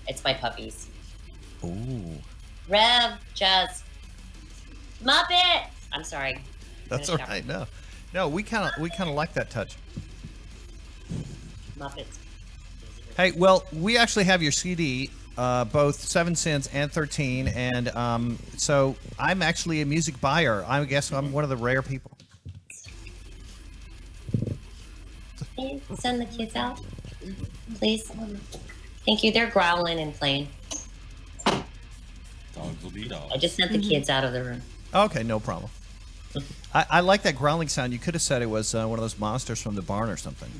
It's my puppies. Ooh. Rev, just Muppet. I'm sorry. That's all right. No, we kind of like that touch. Muppets. Hey, well, we actually have your CD, both 7 Sins and 13, and so I'm actually a music buyer. I guess I'm one of the rare people. Please send the kids out, please. Thank you. They're growling and playing. Dogs will be dogs. I just sent the kids out of the room. Okay, no problem. I like that growling sound. You could have said it was one of those monsters from the barn or something.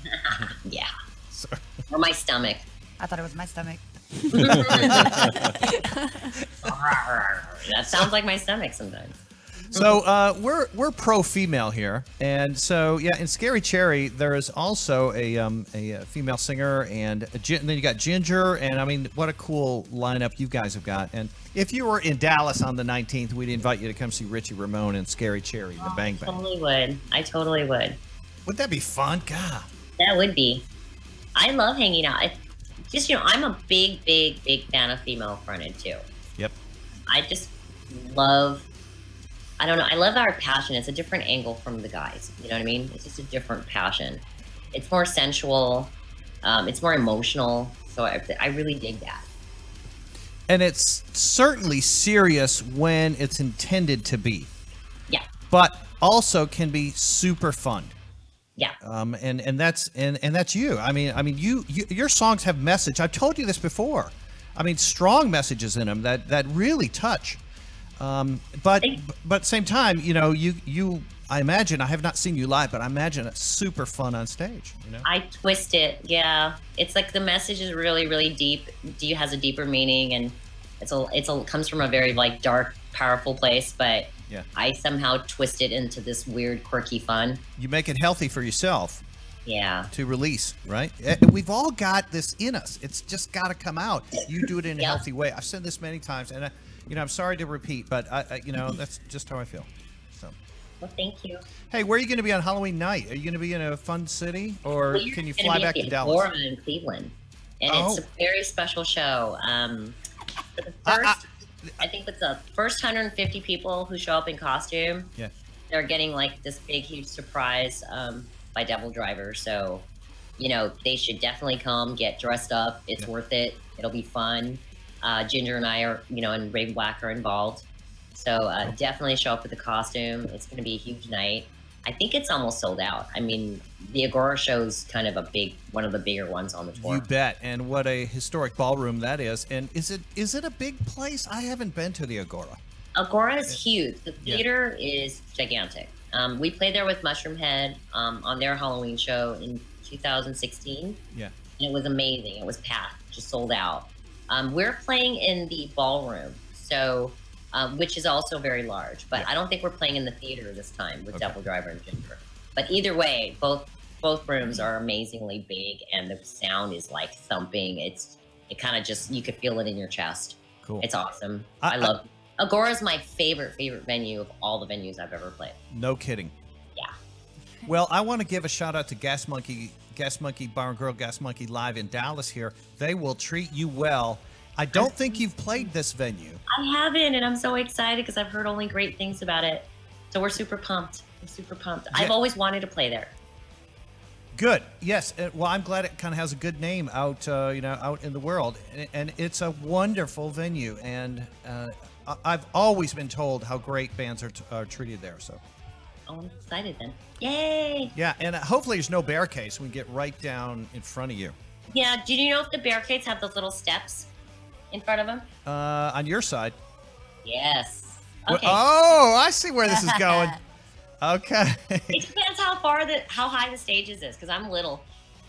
Yeah. Sorry. Or my stomach. I thought it was my stomach. That sounds like my stomach sometimes. So we're pro female here, and so yeah, in Scary Cherry there is also a female singer, and then you got Ginger, and I mean, what a cool lineup you guys have got. And if you were in Dallas on the 19th, we'd invite you to come see Richie Ramone and Scary Cherry, the Bang Bang. Totally would. I totally would. Would that be fun? God. That would be. I love hanging out. Just, you know, I'm a big fan of female fronted too. Yep. I just love, I don't know, I love our passion. It's a different angle from the guys. You know what I mean? It's just a different passion. It's more sensual. It's more emotional. So I really dig that. And it's certainly serious when it's intended to be. Yeah. But also can be super fun. Yeah. And that's you. I mean your songs have message. I've told you this before. I mean, strong messages in them that really touch. But at the same time, you know, you I imagine, I have not seen you live, but I imagine it's super fun on stage. You know? I twist it. Yeah. It's like the message is really deep. Has a deeper meaning, and it comes from a very like dark, powerful place, but yeah, I somehow twist it into this weird, quirky fun. You make it healthy for yourself. Yeah. To release, right? We've all got this in us. It's just got to come out. You do it in a healthy way. I've said this many times, and you know, I'm sorry to repeat, but I you know, that's just how I feel. So. Well, thank you. Hey, where are you going to be on Halloween night? Are you going to be in a fun city, or can you fly back to Dallas? We're in Cleveland, and it's a very special show. For the first, I think it's the first 150 people who show up in costume. Yeah, they're getting like this big, huge surprise by Devil Driver. So you know, they should definitely come, get dressed up. It's worth it. It'll be fun. Ginger and I are, you know, and Raven Black are involved. So definitely show up with the costume. It's going to be a huge night. I think it's almost sold out. I mean, the Agora show's kind of one of the bigger ones on the tour. You bet. And what a historic ballroom that is. And is it a big place? I haven't been to the Agora. Agora is huge. The theater is gigantic. We played there with Mushroom Head on their Halloween show in 2016. Yeah. And it was amazing. It was packed, just sold out. We're playing in the ballroom, so which is also very large. But I don't think we're playing in the theater this time with Devil Driver and Ginger. But either way, both rooms are amazingly big, and the sound is like thumping. It kind of just, you could feel it in your chest. Cool. It's awesome. I love it. Agora is my favorite venue of all the venues I've ever played. No kidding. Yeah. Well, I want to give a shout out to Gas Monkey Bar and Grill, Gas Monkey Live in Dallas here. They will treat you well. I don't think you've played this venue. I haven't, and I'm so excited because I've heard only great things about it. So we're super pumped. We're super pumped. Yeah. I've always wanted to play there. Good. Yes. Well, I'm glad it kind of has a good name out, out in the world, and it's a wonderful venue. And I've always been told how great bands are treated there. So. Oh, I'm excited then. Yay! Yeah, and hopefully there's no barricades. We can get right down in front of you. Yeah. Do you know if the barricades have those little steps in front of them? On your side. Yes. Okay. Oh, I see where this is going. Okay. It depends how high the stage is, because I'm little,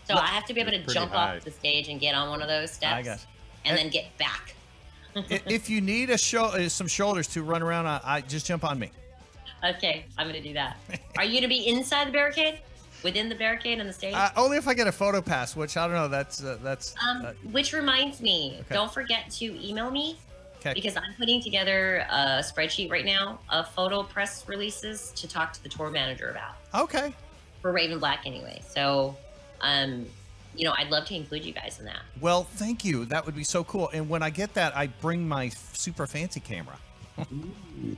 so I have to be able to jump off the stage and get on one of those steps. I guess. And then get back. If you need some shoulders to run around, I just jump on me. Okay, I'm gonna do that. Are you gonna be inside the barricade, within the barricade on the stage? Only if I get a photo pass, which I don't know. That's. Which reminds me, don't forget to email me. Okay. Because I'm putting together a spreadsheet right now of photo press releases to talk to the tour manager about. Okay. For Raven Black, anyway. So, I'd love to include you guys in that. Well, thank you. That would be so cool. And when I get that, I bring my super fancy camera.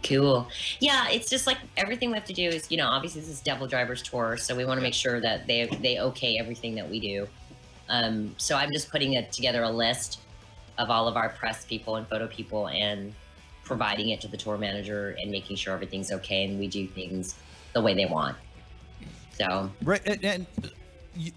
Cool. Yeah, it's just like everything we have to do is, obviously this is Devil Driver's tour, so we want to make sure that they okay everything that we do. So I'm just putting together a list of all of our press people and photo people and providing it to the tour manager and making sure everything's okay and we do things the way they want. So. And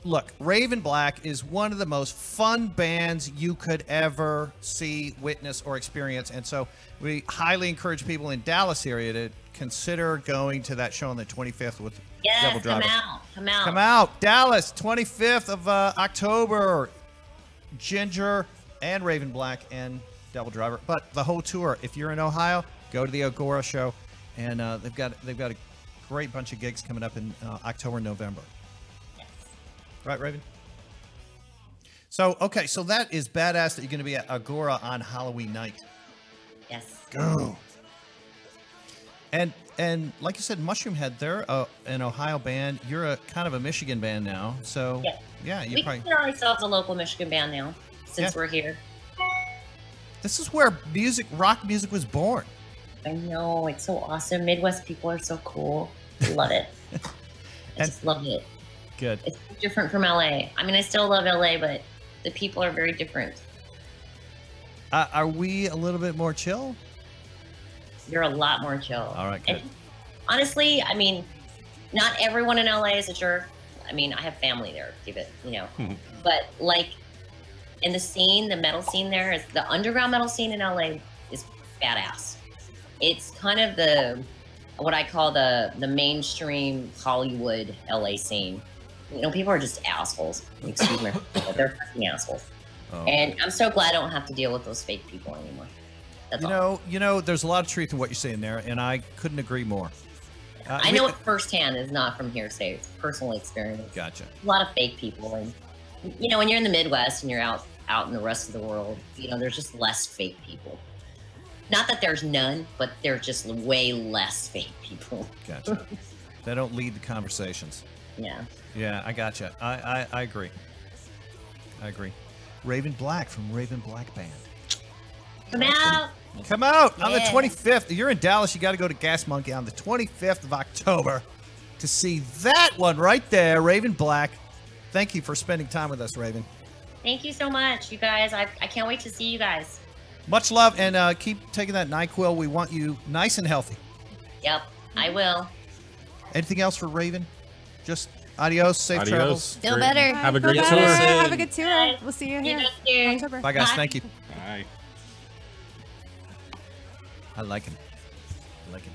look, Raven Black is one of the most fun bands you could ever see, witness, or experience. And so we highly encourage people in Dallas area to consider going to that show on the 25th with Devil Driver. Come out. Dallas, 25th of October. Ginger and Raven Black and Devil Driver. But the whole tour, if you're in Ohio, go to the Agora show. And they've got a great bunch of gigs coming up in October and November. Right, Raven? So, okay, so that is badass that you're going to be at Agora on Halloween night. Yes. Go. And like you said, Mushroom Head, they're an Ohio band. You're a kind of a Michigan band now. So, yeah you we probably... consider ourselves a local Michigan band now, since we're here. This is where rock music was born. I know, it's so awesome. Midwest people are so cool. I love it. I just love it. Good. It's different from LA. I mean, I still love LA, but the people are very different. Are we a little bit more chill? You're a lot more chill. All right, good. And honestly, I mean, not everyone in LA is a jerk. I mean, I have family there, but like in the metal scene there, is the underground metal scene in LA is badass. It's kind of what I call the mainstream Hollywood LA scene. People are just assholes. Excuse me. They're fucking assholes. Oh. And I'm so glad I don't have to deal with those fake people anymore. That's all. There's a lot of truth in what you're saying there, and I couldn't agree more. I know it firsthand, is not from hearsay. It's personal experience. Gotcha. A lot of fake people, and when you're in the Midwest and you're out in the rest of the world, there's just less fake people. Not that there's none, but there's just way less fake people. Gotcha. They don't lead the conversations. Yeah. Yeah, I gotcha. I agree. I agree. Raven Black from Raven Black Band. Come out. Come out on the 25th. You're in Dallas. You got to go to Gas Monkey on the 25th of October to see that one right there, Raven Black. thank you for spending time with us, Raven. Thank you so much, you guys. I can't wait to see you guys. Much love, and keep taking that NyQuil. We want you nice and healthy. Yep, I will. Anything else for Raven? Just adios, safe travels. Feel better. Have a Feel great better. tour. Have a good tour. We'll see you here. October. Bye, guys. Thank you. Bye. I like him. I like him.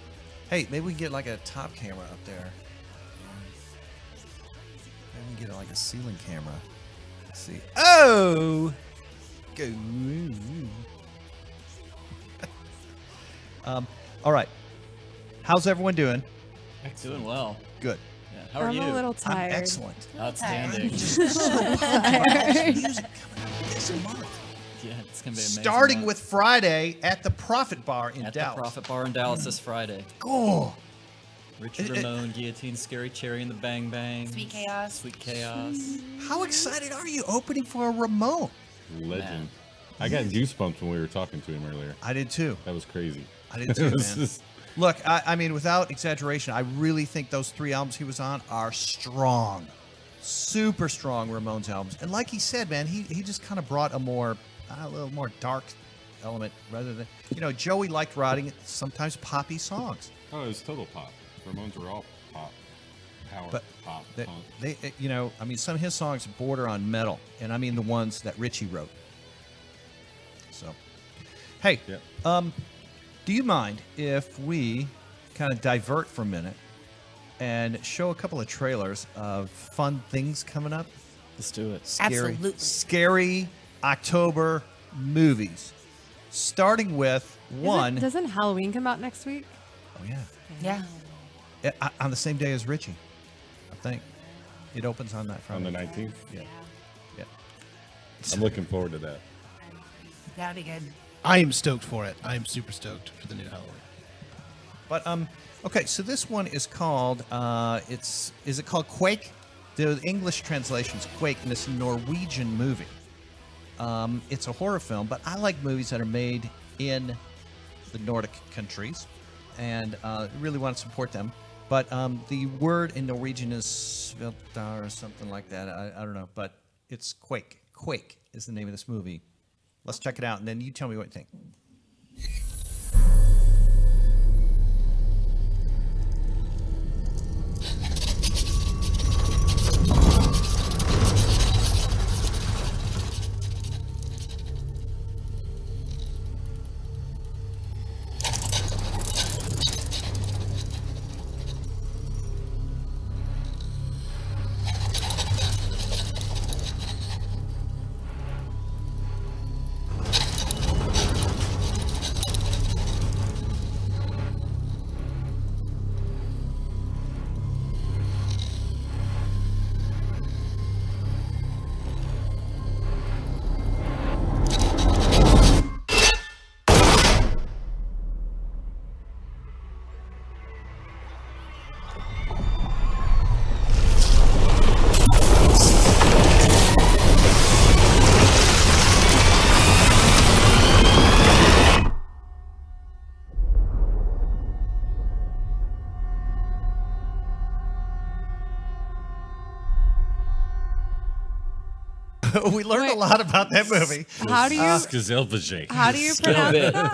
Hey, maybe we can get like a top camera up there. Maybe we can get like a ceiling camera. Let's see. Oh! Go. All right. How's everyone doing? Doing well. Good. Yeah. How are you? I'm a little tired. I'm excellent. Outstanding. So tired. Music coming out this month. Yeah, it's gonna be amazing. Starting with Friday at the Profit Bar in at Dallas. the Profit Bar in Dallas this Friday. Oh. Richie Ramone, Guillotine, Scary Cherry, and the Bang Bang. Sweet Chaos. Sweet Chaos. How excited are you opening for a Ramone? Legend. Man. I got goosebumps when we were talking to him earlier. I did too. That was crazy. I did too, man. Look, I mean, without exaggeration, I really think those 3 albums he was on are strong. Super strong Ramones albums. And like he said, man, he just kind of brought a little more dark element rather than, Joey liked writing sometimes poppy songs. Oh, it was total pop. Ramones were all pop. Power, pop, punk. They, I mean, some of his songs border on metal, and I mean the ones that Richie wrote. So, hey, do you mind if we kind of divert for a minute and show a couple of trailers of fun things coming up? Let's do it. Absolutely. Scary October movies. Starting with one. Doesn't Halloween come out next week? Oh, yeah. Yeah. On the same day as Richie, I think. It opens on that Friday. On the 19th? Yeah. Yeah. I'm looking forward to that. That'll be good. I am stoked for it. I am super stoked for the new Halloween. But okay, so this one is called is it called Quake? The English translation is Quake, and it's a Norwegian movie. It's a horror film, but I like movies that are made in the Nordic countries, and really want to support them. But the word in Norwegian is Svilta or something like that. I don't know, but it's Quake. Quake is the name of this movie. Let's check it out, and then you tell me what you think. We learned a lot about that movie. How do you pronounce that?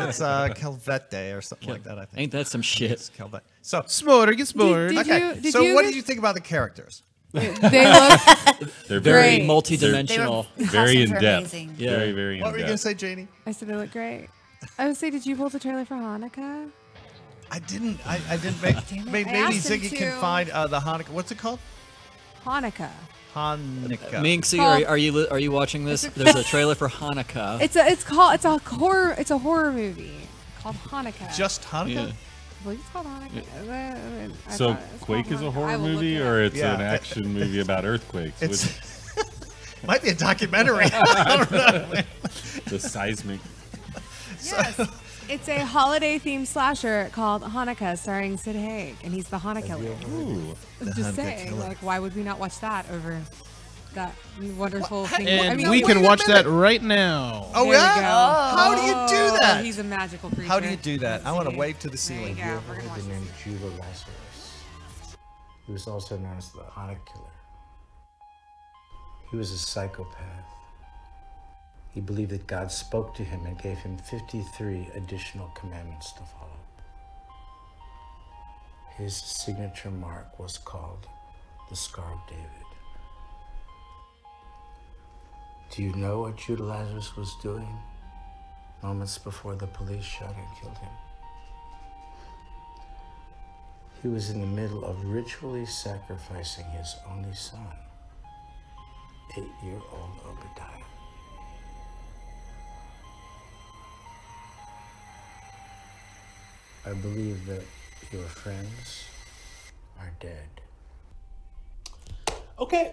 It's Calvete or something like that, I think. Ain't that some shit? Calvete. So S'more, get s'more. Okay. What did you think about the characters? They look They're very great. multi-dimensional. Very in depth. amazing. Yeah. Very, very in What were you depth. going to say, Janie? I said they look great. I would say, did you pull the trailer for Hanukkah? I didn't. I didn't make. Maybe I asked him Ziggy to. can find the Hanukkah. What's it called? Hanukkah. Hanukkah. Minxie, are you watching this? There's a trailer for Hanukkah. It's a horror movie called Hanukkah. Just Hanukkah? Yeah. I believe it's called Hanukkah. So Quake is a horror movie, or it's an action movie about earthquakes? Might be a documentary. I don't know. The seismic. Yes. It's a holiday-themed slasher called Hanukkah, starring Sid Haig, and he's the Hanukkah killer. Ooh. I'm just saying, like, why would we not watch that over that wonderful thing? And we can watch that right now. Oh, There yeah? we go. How do you do that? He's a magical creature. How do you do that? I want to see. wave to the There you ceiling. go. We're gonna watch The this. name Juba Lazarus, who is also known as the Hanukkah Killer. He was a psychopath. He believed that God spoke to him and gave him 53 additional commandments to follow. His signature mark was called the Scar of David. Do you know what Judah Lazarus was doing moments before the police shot and killed him? He was in the middle of ritually sacrificing his only son, 8-year-old Obadiah. I believe that your friends are dead. Okay.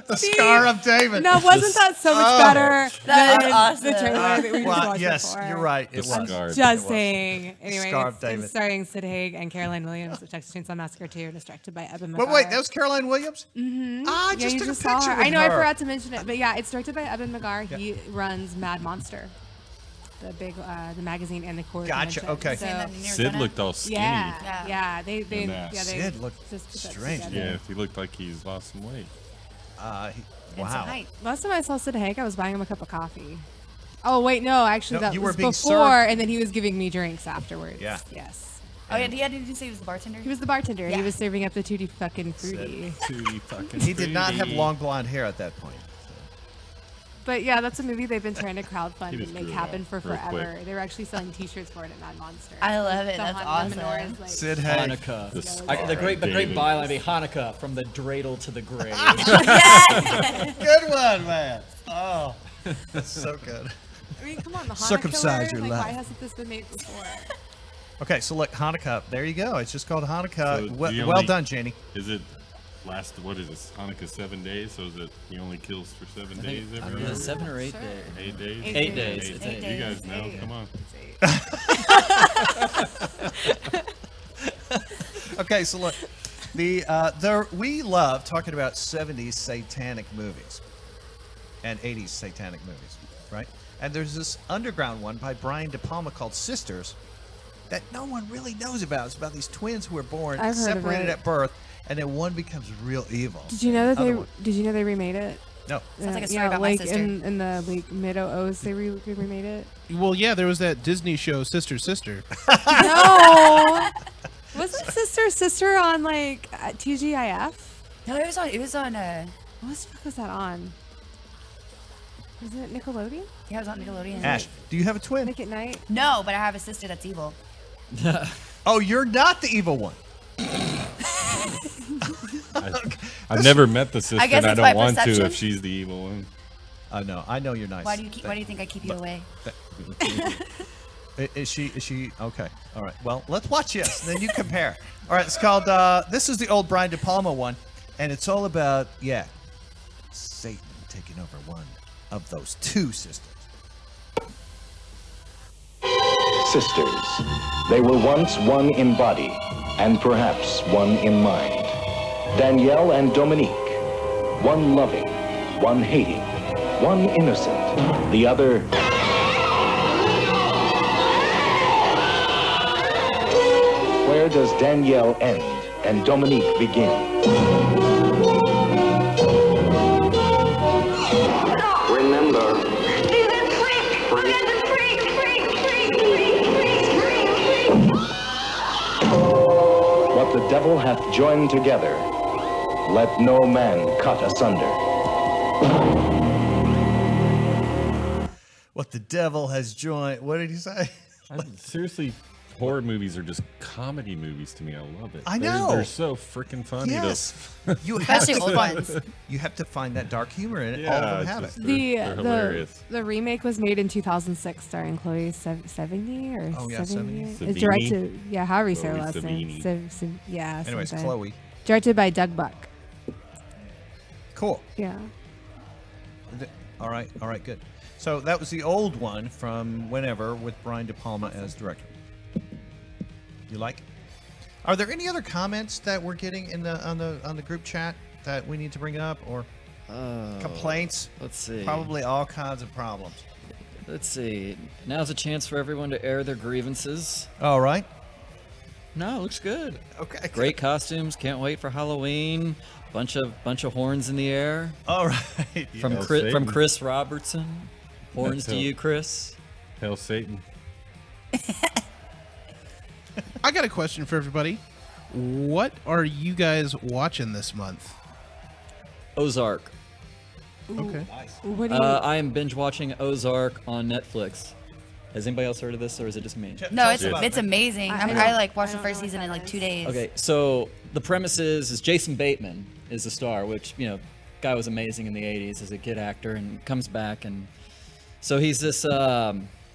The Scar of David. No, wasn't that so much better That than was awesome. the trailer that we just Well, watched yes, before? you're right. It was. Just saying. Anyway, Scar of it's David. starring Sid Haig and Caroline Williams of Texas Chainsaw Massacre 2, and it's directed by Eben Wait, McGar. that was Caroline Williams? Mm-hmm. Ah, I yeah, just you took just a saw picture her. with I know I her. forgot to mention it, but yeah, it's directed by Eben McGar. He runs Mad Monster, the big, the magazine and the core. Gotcha, convention. okay. So, Sid looked all skinny. Yeah, they in that. Sid looked just put that strange. together. Yeah, he looked like he's lost some weight. Wow. Last time I saw Sid Haig, I was buying him a cup of coffee. Oh wait, no, actually No, that you was were being before, served. and then he was giving me drinks afterwards. Yeah. Yes. Oh yeah, did you say he was the bartender? He was the bartender. Yeah. He was serving up the Tutti fucking fruity. Tutti fucking He did not have fruity. long blonde hair at that point. But yeah, that's a movie they've been trying to He crowdfund just and make grew happen up for real quick. forever. They were actually selling T-shirts for it at Mad Monster. I love it. The That's Han- the awesome. menorahs, like, Sid Haig. Hanukkah. The Scar The great of byline would be David. Hanukkah from the dreidel to the grave. Good one, man. Oh, that's so good. I mean, come on, the Hanukkah Circumcise killer, your like, love. why hasn't this been made before? Okay, so look, Hanukkah. There you go. It's just called Hanukkah. So well, do you well only- done, Janie. Is it what is this? Hanukkah 7 days? So is it he only kills for 7 I days think- every I year? 7 or 8 days. 8 days? 8 days. Eight It's days. You guys know. Eight. Come on. Okay, so look, we love talking about 70s satanic movies and 80s satanic movies, right? And there's this underground one by Brian De Palma called Sisters that no one really knows about. It's about these twins who were born I've heard of separated it. at birth, and then one becomes real evil. Did you know that Other one- Did you know they remade it? No. Sounds like a story about my like sister. in the like mid '00s, they remade it. Well, yeah, there was that Disney show, Sister, Sister. No, wasn't Sister on like TGIF? No, it was on. What the fuck was that on? Was it Nickelodeon? Yeah, it was on Nickelodeon. Ash, do you have a twin? Nick at Night. No, but I have a sister that's evil. Oh, you're not the evil one. I've never met the sister, I guess and I it's don't my want to perception. if she's the evil one. I know you're nice. Why do you think I keep you away? Is she okay? All right. Well, let's watch this, and then you compare. All right. It's called. This is the old Brian De Palma one, and it's all about Satan taking over one of those two sisters. Sisters. They were once one in body, and perhaps one in mind. Danielle and Dominique. One loving, one hating, one innocent, the other... Where does Danielle end and Dominique begin? Remember, what the devil hath joined together, let no man cut asunder. What the devil has joined. What did he say? Seriously, horror movies are just comedy movies to me. I love it. I They're- know. They're so freaking funny. Yes. To... You have Especially to old ones. You have to find that dark humor in it. Yeah, All of them it's have just- it. they're hilarious. The remake was made in 2006, starring Chloe Sevigny or Oh, yeah, Sevigny. Sevigny. It's directed, however you say her Chloe last name. Sevigny. Yeah. Anyways, something. Chloe. Directed by Doug Buck. Cool. Yeah. All right, good. So that was the old one from whenever with Brian De Palma as director. You like it? Are there any other comments that we're getting in on the group chat that we need to bring up or complaints? Let's see. Probably all kinds of problems. Let's see. Now's a chance for everyone to air their grievances. All right. No, it looks good. Okay. Great costumes. Can't wait for Halloween. Bunch of horns in the air. All right. From Chris Robertson. Horns to you, Chris. Hail Satan. I got a question for everybody. What are you guys watching this month? Ozark. Okay. What do you? I am binge watching Ozark on Netflix. Has anybody else heard of this, or is it just me? No, it's amazing. I like watched the first season in like 2 days. Okay, so the premise is Jason Bateman is the star, which, you know, guy was amazing in the 80s as a kid actor and comes back. And so he's this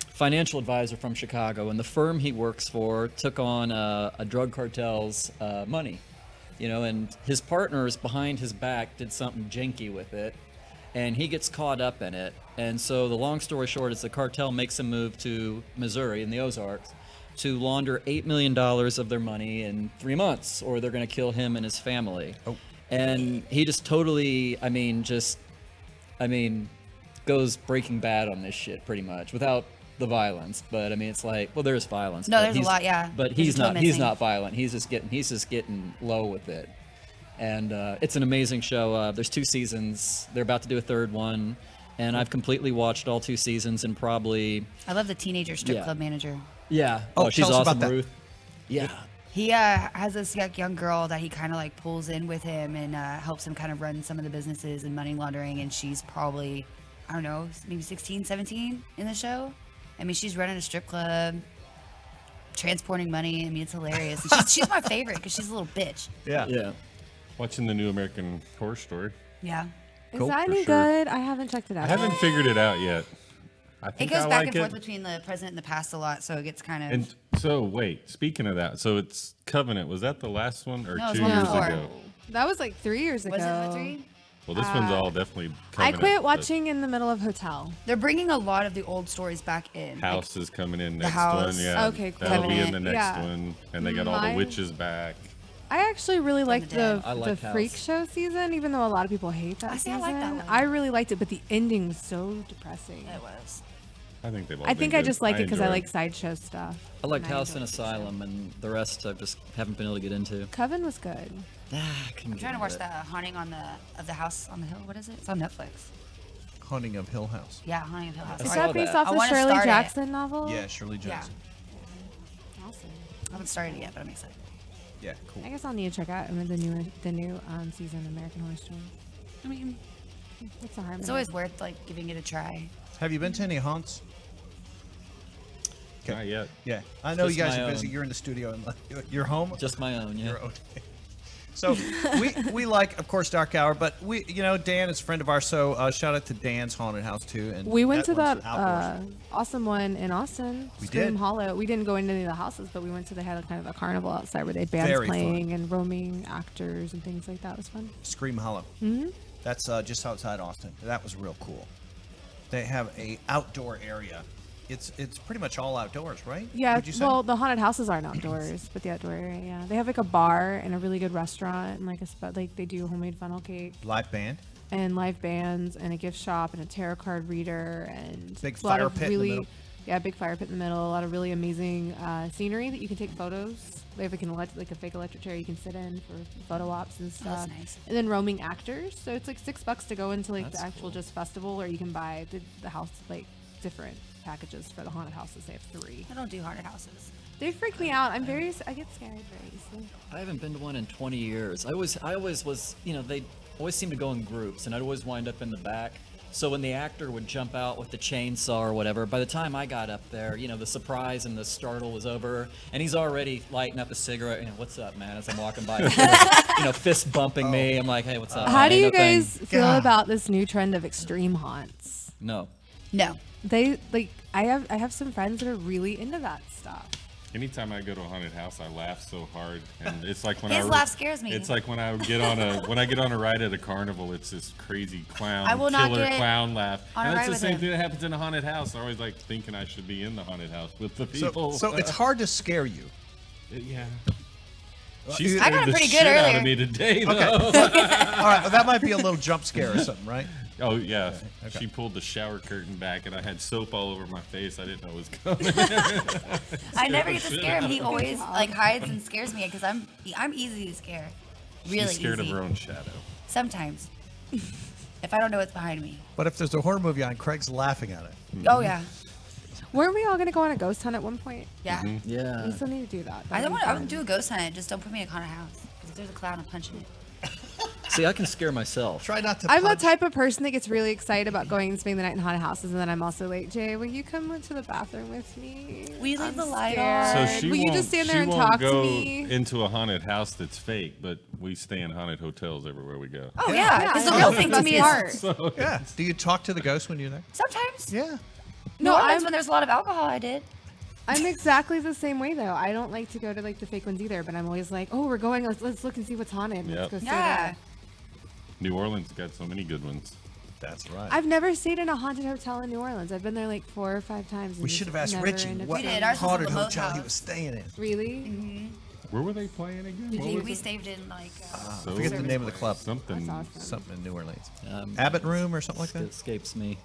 financial advisor from Chicago, and the firm he works for took on a drug cartel's money, you know, and his partners behind his back did something janky with it, and he gets caught up in it. And so the long story short is the cartel makes a move to Missouri in the Ozarks to launder $8 million of their money in 3 months, or they're going to kill him and his family. Oh. And he just totally, goes Breaking Bad on this shit pretty much, without the violence. But I mean, it's like, well, there's violence. No, there's a lot, yeah. But he's not violent. He's just getting low with it. And it's an amazing show. There's 2 seasons. They're about to do a 3rd one. And I've completely watched all 2 seasons and probably... I love the teenager strip club manager. Yeah. Oh, she's tell us awesome, about that. Ruth. Yeah. He has this young girl that he kind of like pulls in with him and helps him kind of run some of the businesses and money laundering. And she's probably, I don't know, maybe 16, 17 in the show. I mean, she's running a strip club, transporting money. I mean, it's hilarious. And she's my favorite because she's a little bitch. Yeah. Yeah. Watching the new American Horror Story. Yeah. Is that any good? I haven't checked it out. I haven't figured it out yet. I think it goes I back like and forth it. between the present and the past a lot, so it gets kind of... And so, wait, speaking of that, so it's Covenant. Was that the last one or No, it was 2 one years before. ago? That was like 3 years ago. Was it the 3? Well, this one's all definitely I Covenant. quit but watching in the middle of Hotel. They're bringing a lot of the old stories back in. House is coming in next House. one. Yeah. Okay, cool. That'll be in the Covenant. next Yeah. one. And they got all the Mine- witches back. I actually really liked the I like Freak House. Show season, even though a lot of people hate that I see, I season. like that one. I really liked it, but the ending was so depressing. It was. I think they've all I been think I good. just like it because I enjoy like sideshow stuff. I liked And House and enjoyed the show. Asylum, and the rest I just haven't been able to get into. Coven was good. I'm trying to watch that Haunting of the House on the Hill. What is it? It's on Netflix. Haunting of Hill House. Yeah, Haunting of Hill House. Is I that saw based that. off I the wanna Shirley start it. Jackson novel? Yeah, Shirley Jackson. Awesome. I haven't started it yet, but I'm excited. Yeah, cool. I guess I'll need to check out the new season of American Horror Story. I mean, It's a hard. it's always worth like giving it a try. Have you been to any haunts? Not yet. Yeah, I know Just you guys my are busy. own. You're in the studio and you're home. Just my own, yeah. You're okay. So we like, of course, Dark Hour, but Dan is a friend of ours, so shout out to Dan's Haunted House too. And We went to one's that outdoors. awesome one in Austin, We Scream did. Hollow. We didn't go into any of the houses, but we went to, they had kind of a carnival outside where they had bands Very playing and roaming actors and things like that. It was fun. Scream Hollow. Mm-hmm. That's just outside Austin. That was real cool. They have a outdoor area. It's pretty much all outdoors, right? Yeah, Would you say? well, the haunted houses aren't outdoors, but the outdoor area, yeah. They have like a bar and a really good restaurant and like like they do homemade funnel cake Live band. and live bands and a gift shop and a tarot card reader and Big a lot fire of pit in the really, middle. yeah, big fire pit in the middle. A lot of really amazing scenery that you can take photos. They have like a fake electric chair you can sit in for photo ops and stuff. Oh, that's nice. And then roaming actors, so it's like $6 to go into like That's the actual cool. just festival, or you can buy the house like different packages for the haunted houses. They have 3. I don't do haunted houses. They freak me out. I get scared very easily. I haven't been to one in 20 years. I always was, they always seem to go in groups, and I'd always wind up in the back. So when the actor would jump out with the chainsaw or whatever, by the time I got up there, the surprise and the startle was over, and he's already lighting up a cigarette. What's up, man? As I'm walking by, fist bumping me. I'm like, hey, what's up? How do Ain't you no thing. guys feel about this new trend of extreme haunts? No. No. They like I have some friends that are really into that stuff. Anytime I go to a haunted house, I laugh so hard, and it's like when His laugh scares me. It's like when I get on a ride at a carnival. It's this crazy clown, I will not killer get clown laugh, on a and ride it's the with same him. thing that happens in a haunted house. I always like thinking I should be in the haunted house with the people. So it's hard to scare you. Yeah. She I got scared it the pretty shit good out earlier. of me today, though. Okay. All right, well, that might be a little jump scare or something, right? Oh yeah, Okay. she pulled the shower curtain back, and I had soap all over my face. I didn't know it was coming. I never get to scare him. He always like hides and scares me because I'm easy to scare. Really She's scared easy. of her own shadow. Sometimes. If I don't know what's behind me. But if there's a horror movie on, Craig's laughing at it. Oh yeah. Weren't we all gonna go on a ghost hunt at one point? Yeah. Yeah. We still need to do that. I That'd don't be want. I fun. would do a ghost hunt. Just don't put me in a haunted house. Because if there's a clown, I'm punching it. See, I can scare myself. Try not to. I'm the type of person that gets really excited about going and spending the night in haunted houses, and then I'm also like, Jay, will you come to the bathroom with me? We leave I'm the light scared. on. So she will you won't, just stand she there and won't talk go to me? into a haunted house that's fake, but we stay in haunted hotels everywhere we go. Oh yeah. Because the real thing to me is Yeah. Do you talk to the ghost when you're there? sometimes. Yeah. No, No, when there's a lot of alcohol, I did. I'm exactly the same way though. I don't like to go to like the fake ones either, but I'm always like, oh, we're going. Let's look and see what's haunted. Yep. Let's go stay Yeah. there. New Orleans got so many good ones. That's right. I've never stayed in a haunted hotel in New Orleans. I've been there like 4 or 5 times. and We just should have asked never Richie end up what staying. did. Ours was a haunted remote hotel he house. was staying in. Really? Where were they playing again? We stayed in like. I forget the name of the club. Something. Something in New Orleans. Um, Abbott Room or something like It that. escapes me.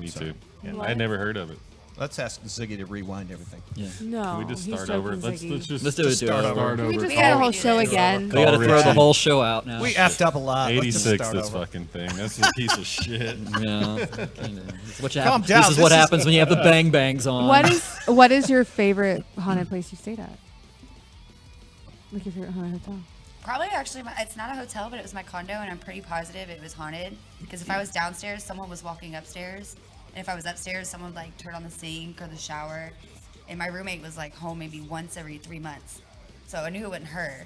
Me sorry. too. Yeah. I had never heard of it. Let's ask Ziggy to rewind everything. Yeah. No. Can we just he's start over? joking, Let's Ziggy. just Let's do it. start over. Can we just We do the gotta whole redo show this. again? We got to throw the Richie. whole show out now. We effed up a lot. Let's just 86 start this over. fucking thing. That's a piece of shit. Yeah. This is what, Calm down. This is what happens when you have the bang bangs on. What is your favorite haunted place you stayed at? Like your favorite haunted hotel? Probably actually, it's not a hotel, but it was my condo, and I'm pretty positive it was haunted. Because if I was downstairs, someone was walking upstairs, and if I was upstairs, someone would like turn on the sink or the shower. And my roommate was like home maybe once every 3 months, so I knew it wasn't her.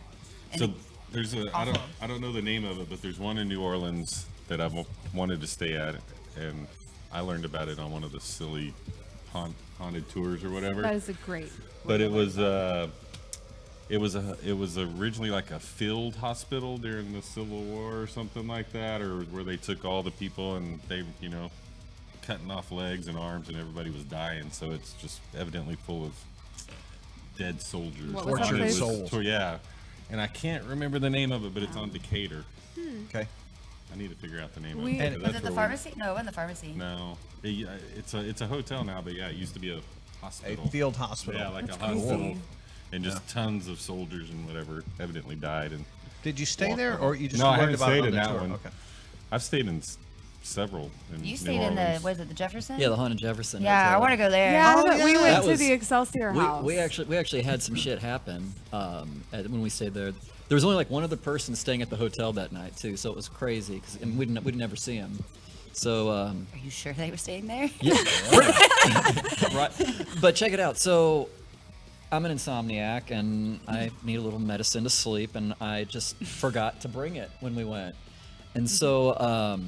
And So there's a I don't know the name of it, but there's one in New Orleans that I've wanted to stay at, and I learned about it on one of the silly haunted tours or whatever. That is a great. But it was originally like a field hospital during the Civil War or something like that, or where they took all the people and they, cutting off legs and arms and everybody was dying. So it's just evidently full of dead soldiers. What was that Tortured place? souls. Yeah. And I can't remember the name of it, but it's on Decatur. Okay. I need to figure out the name We- of it. was it the pharmacy? No, it wasn't the pharmacy. No. It's a hotel now, but yeah, it used to be a hospital. A field hospital. Yeah, like That's a hospital. crazy. And just tons of soldiers and whatever evidently died. And Did you stay walked there, out. or you just No, I learned haven't about stayed it on in the that tour? one. Okay. I've stayed in several. In You New stayed in the Orleans. what is it, the Jefferson? Yeah, the haunted Jefferson. Yeah, I Hotel. want to go there. Yeah, but we That went to was- the Excelsior house. We actually had some shit happen when we stayed there. There was only like one other person staying at the hotel that night too, so it was crazy. And we'd never see him. So Are you sure they were staying there? yeah, right. But check it out. So I'm an insomniac, and I need a little medicine to sleep, and I just forgot to bring it when we went. And so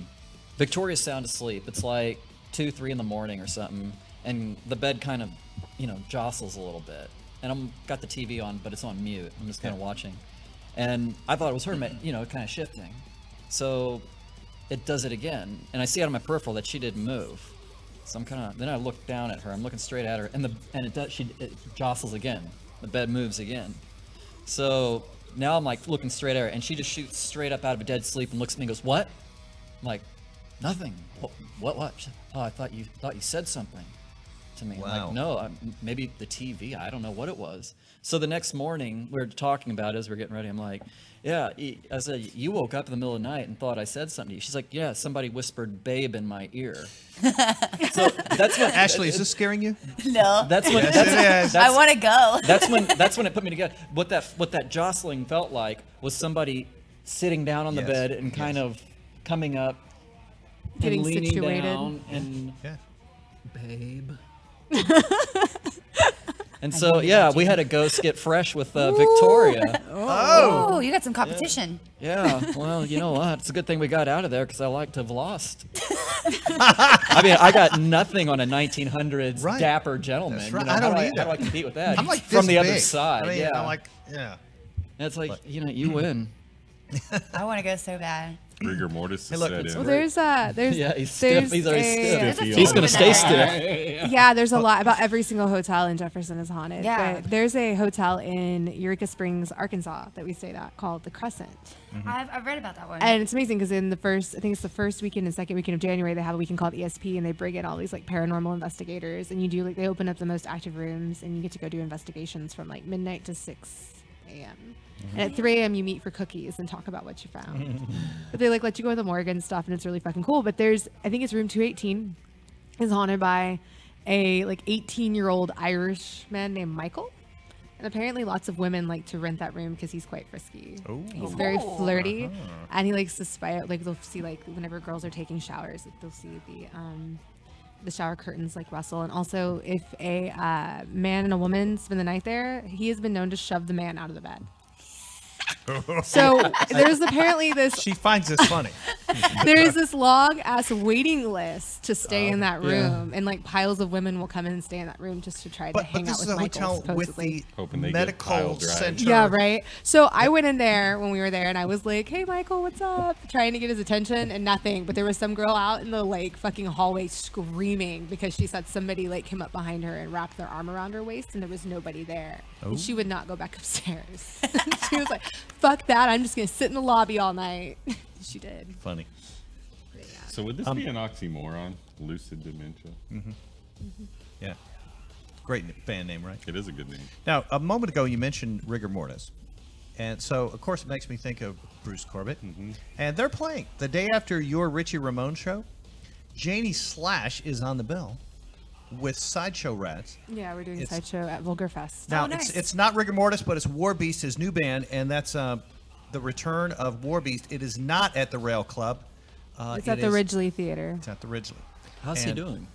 Victoria's sound asleep. It's like 2, 3 in the morning or something, and the bed kind of, jostles a little bit. And I'm got the TV on, but it's on mute. I'm just kind of watching, and I thought it was her, kind of shifting. So it does it again, and I see out of my peripheral that she didn't move. So then I look down at her. I'm looking straight at her, and it jostles again. The bed moves again. So now I'm like looking straight at her, and she just shoots straight up out of a dead sleep and looks at me and goes, "What?" I'm like, "Nothing." What? She said, "Oh, I thought you said something to me." I'm Wow. like, "No, maybe the TV. I don't know what it was." So the next morning, we were talking about it as we're getting ready. I'm like, "Yeah," I said, "You woke up in the middle of the night and thought I said something to you." She's like, "Yeah, somebody whispered 'babe' in my ear." So that's when Ashley, is this scaring you? No. That's when Yes, it is. I want to go. that's when it put me together. What that jostling felt like was somebody sitting down on the Yes, bed and kind of coming up, Getting and leaning situated. down, and Yeah. babe. And so yeah, we had to go get fresh with Victoria. Oh, you got some competition. Yeah, well, you know what? It's a good thing we got out of there because I like to have lost. I mean, I got nothing on a 1900s Right. dapper gentleman. That's right. You know, I don't how do either. How do I compete with that? I'm like from this the other big. side. I mean, yeah, I'm like, yeah. And it's like you win. I want to go so bad. rigor mortis is look, set it's in. Well, there's Yeah, he's stiff. He's already stiff. Stiffy He's all gonna over. stay stiff. Yeah, there's a lot about every single hotel in Jefferson is haunted. Yeah. But there's a hotel in Eureka Springs, Arkansas that we stayed at called the Crescent. I've read about that one. And it's amazing because in the first, I think it's the first weekend and second weekend of January, they have a weekend called ESP, and they bring in all these like paranormal investigators, and you do like they open up the most active rooms, and you get to go do investigations from like midnight to 6 a.m. And at 3 a.m. you meet for cookies and talk about what you found. But they like let you go in the morgue and stuff, and it's really fucking cool. But there's, I think it's room 218 is haunted by a like 18-year-old Irish man named Michael. And apparently lots of women like to rent that room because he's quite frisky. Ooh. He's very flirty, and he likes to spy out. Like they'll see like whenever girls are taking showers, like, they'll see the shower curtains like rustle. And also, if a man and a woman spend the night there, he has been known to shove the man out of the bed. So there's apparently this. She finds this funny. There's this long ass waiting list to stay in that room, and like piles of women will come in and stay in that room just to try to hang out with Michael. But this is a hotel with supposedly. the medical center. Yeah, right. So I went in there when we were there, and I was like, "Hey, Michael, what's up?" Trying to get his attention, and nothing. But there was some girl out in the like fucking hallway screaming because she said somebody like came up behind her and wrapped their arm around her waist, and there was nobody there. And she would not go back upstairs. She was like, "Fuck that! I'm just gonna sit in the lobby all night." She did. Funny. So would this be an oxymoron? Lucid dementia. Yeah. Great band name, right? It is a good name. Now, a moment ago, you mentioned rigor mortis. And so, of course, it makes me think of Bruce Corbett. And they're playing the day after your Richie Ramone show. Janie Slash is on the bill with Sideshow Rats. Yeah, we're doing a sideshow at Vulgar Fest. Now, it's not rigor mortis, but it's War Beast, his new band, and that's the return of War Beast. It is not at the Rail Club. It's at the Ridgely Theater. It's at the Ridgely. How's he doing?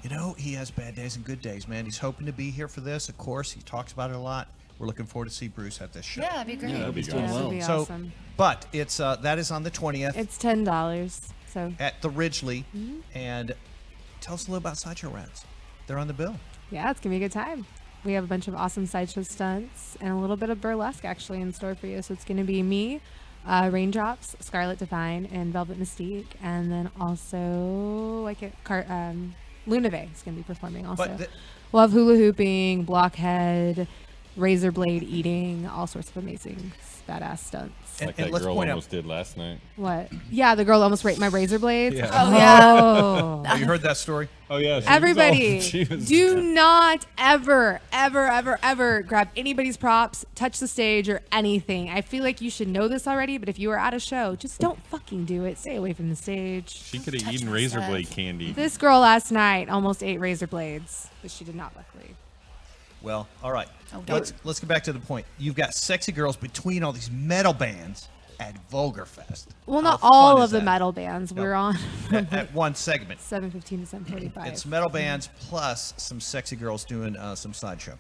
You know, he has bad days and good days, man. He's hoping to be here for this. Of course, he talks about it a lot. We're looking forward to see Bruce at this show. Yeah, that'd be great. Yeah, that'd be Yeah, that'd be So, awesome. but it's that is on the 20th. It's $10. So at the Ridgely. And tell us a little about Sideshow Rats. They're on the bill. yeah, it's gonna be a good time. We have a bunch of awesome sideshow stunts and a little bit of burlesque actually in store for you. So it's gonna be me, Raindrops, Scarlet Divine, and Velvet Mystique, and then also like Luna Bay is gonna be performing also. We'll have hula hooping, blockhead, razor blade eating, all sorts of amazing badass stunts. Like that girl almost did last night. What? Yeah, the girl almost raped my razor blades. Yeah. Oh yeah. Have you heard that story? Oh yeah. Everybody, do not ever grab anybody's props, touch the stage or anything. I feel like you should know this already, but if you are at a show, just don't fucking do it. Stay away from the stage. She could have eaten razor blade candy. This girl last night almost ate razor blades, but she did not, luckily. Well, all right. Okay. Let's get back to the point. You've got sexy girls between all these metal bands at Vulgar Fest. Well, not How all fun of is the that? metal bands. No. We're on at one segment. 7:15 to 7:45. It's metal bands plus some sexy girls doing some sideshow.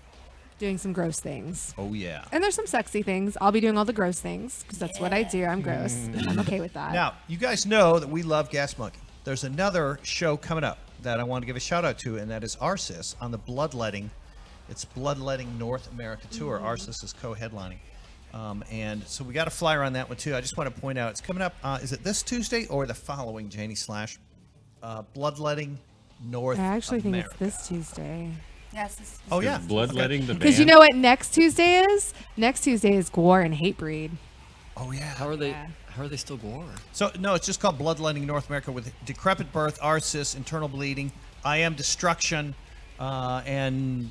Doing some gross things. Oh yeah. And there's some sexy things. I'll be doing all the gross things because that's what I do. I'm gross. I'm okay with that. Now, you guys know that we love Gas Monkey. There's another show coming up that I want to give a shout out to, and that is Arsis on the Bloodletting. It's Bloodletting North America Tour. Arsis is co-headlining. And so we got a flyer on that one, too. I just want to point out, it's coming up, is it this Tuesday or the following, Janie Slash? Bloodletting North I actually America. think it's this Tuesday. Yes. Oh, yeah. Bloodletting the band. Because you know what next Tuesday is? Next Tuesday is Gore and Hatebreed. Oh, yeah. How are they still Gore? So, no, it's just called Bloodletting North America with Decrepit Birth, Arsis, Internal Bleeding, I Am Destruction, and...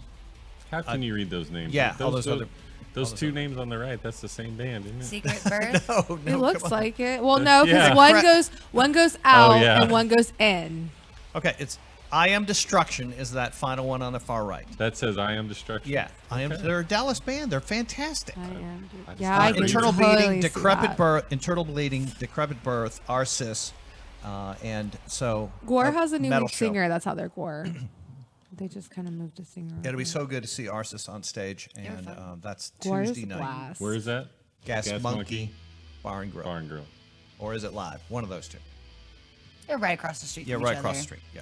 How can you read those names? Yeah, all those other... Those two names on the right, that's the same band, isn't it? Secret Birth? No, It looks come on. like it. Well, no, because Yeah. one goes out yeah. and one goes in. Okay, it's I Am Destruction is that final one on the far right. That says I Am Destruction. Yeah, I am. Okay. They're a Dallas band. They're fantastic. I am. just Yeah, thought I they can were- Internal totally Bleeding, see Decrepit that. Birth, Internal Bleeding, Decrepit Birth, Arsis, and so Gore has a new metal lead show. singer. That's how they're Gore. They just kind of moved a singer. It'll be so good to see Arsis on stage, and that's Gore is Tuesday a night. blast. Where is that? Gas Monkey Bar and Grill. Bar and Grill. Or is it live? One of those two. They're right across the street. Yeah, from right each across other. the street. Yeah.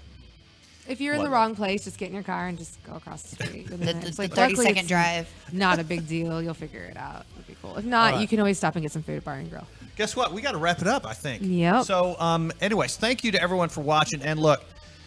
If you're in the wrong place, just get in your car and just go across the street. The 30-second drive. Not a big deal. You'll figure it out. It'll be cool. If not, All right. you can always stop and get some food at Bar and Grill. guess what? We got to wrap it up, I think. Yep. So, anyways, thank you to everyone for watching. And look,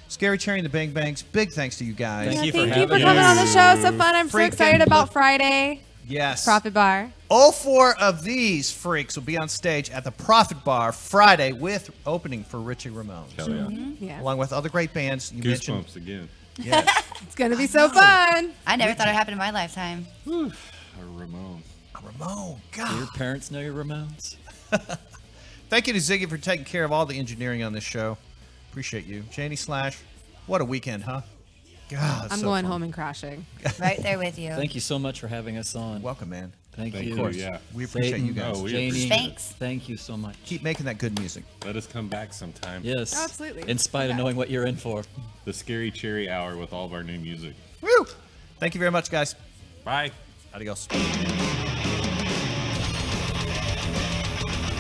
Scary Cherry and the Bang Bangs, big thanks to you guys. Thank you for coming on the show. So fun. I'm so excited about Friday. Yes. Profit Bar. All 4 of these freaks will be on stage at the Profit Bar Friday with opening for Richie Ramone. Hell yeah. Yeah. Along with other great bands you mentioned. Goosebumps again. Yes. It's going to be so fun. I never thought it happened in my lifetime. A Ramone. A Ramone. God. Do your parents know your Ramones? Thank you to Ziggy for taking care of all the engineering on this show. Appreciate you. Janie Slash, what a weekend, huh? God, I'm so going fun. home and crashing. Right there with you. Thank you so much for having us on. Welcome, man. Thank Thank you. you, yeah. We appreciate Satan, you guys. Oh, we Janie, appreciate Thanks. Thank you so much. Keep making that good music. Let us come back sometime. Yes. Absolutely. In spite of knowing what you're in for. The Scary Cherry Hour with all of our new music. Woo! Thank you very much, guys. Bye. Adios.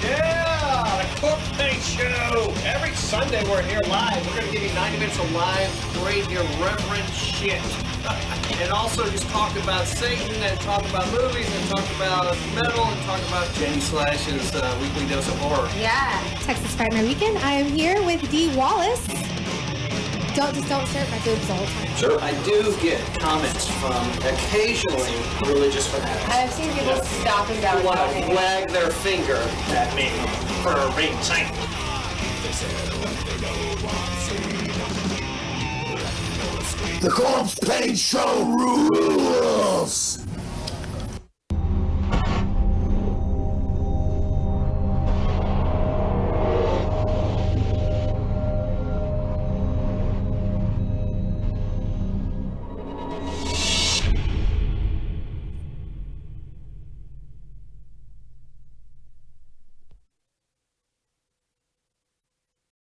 Yeah, the Corpsepaint Show. Every Sunday we're here live. We're going to give you 90 minutes of live, great, irreverent shit. And also just talk about Satan and talk about movies and talk about metal and talk about Jenny Slash's weekly dose of horror. Yeah. Texas Frightmare Weekend. I am here with Dee Wallace. Don't stare at my boobs all the time. Sure. I do get comments from occasionally religious fanatics. I've seen people stopping down who want to wag their finger at me for being Satan. The Corpsepaint Show rules!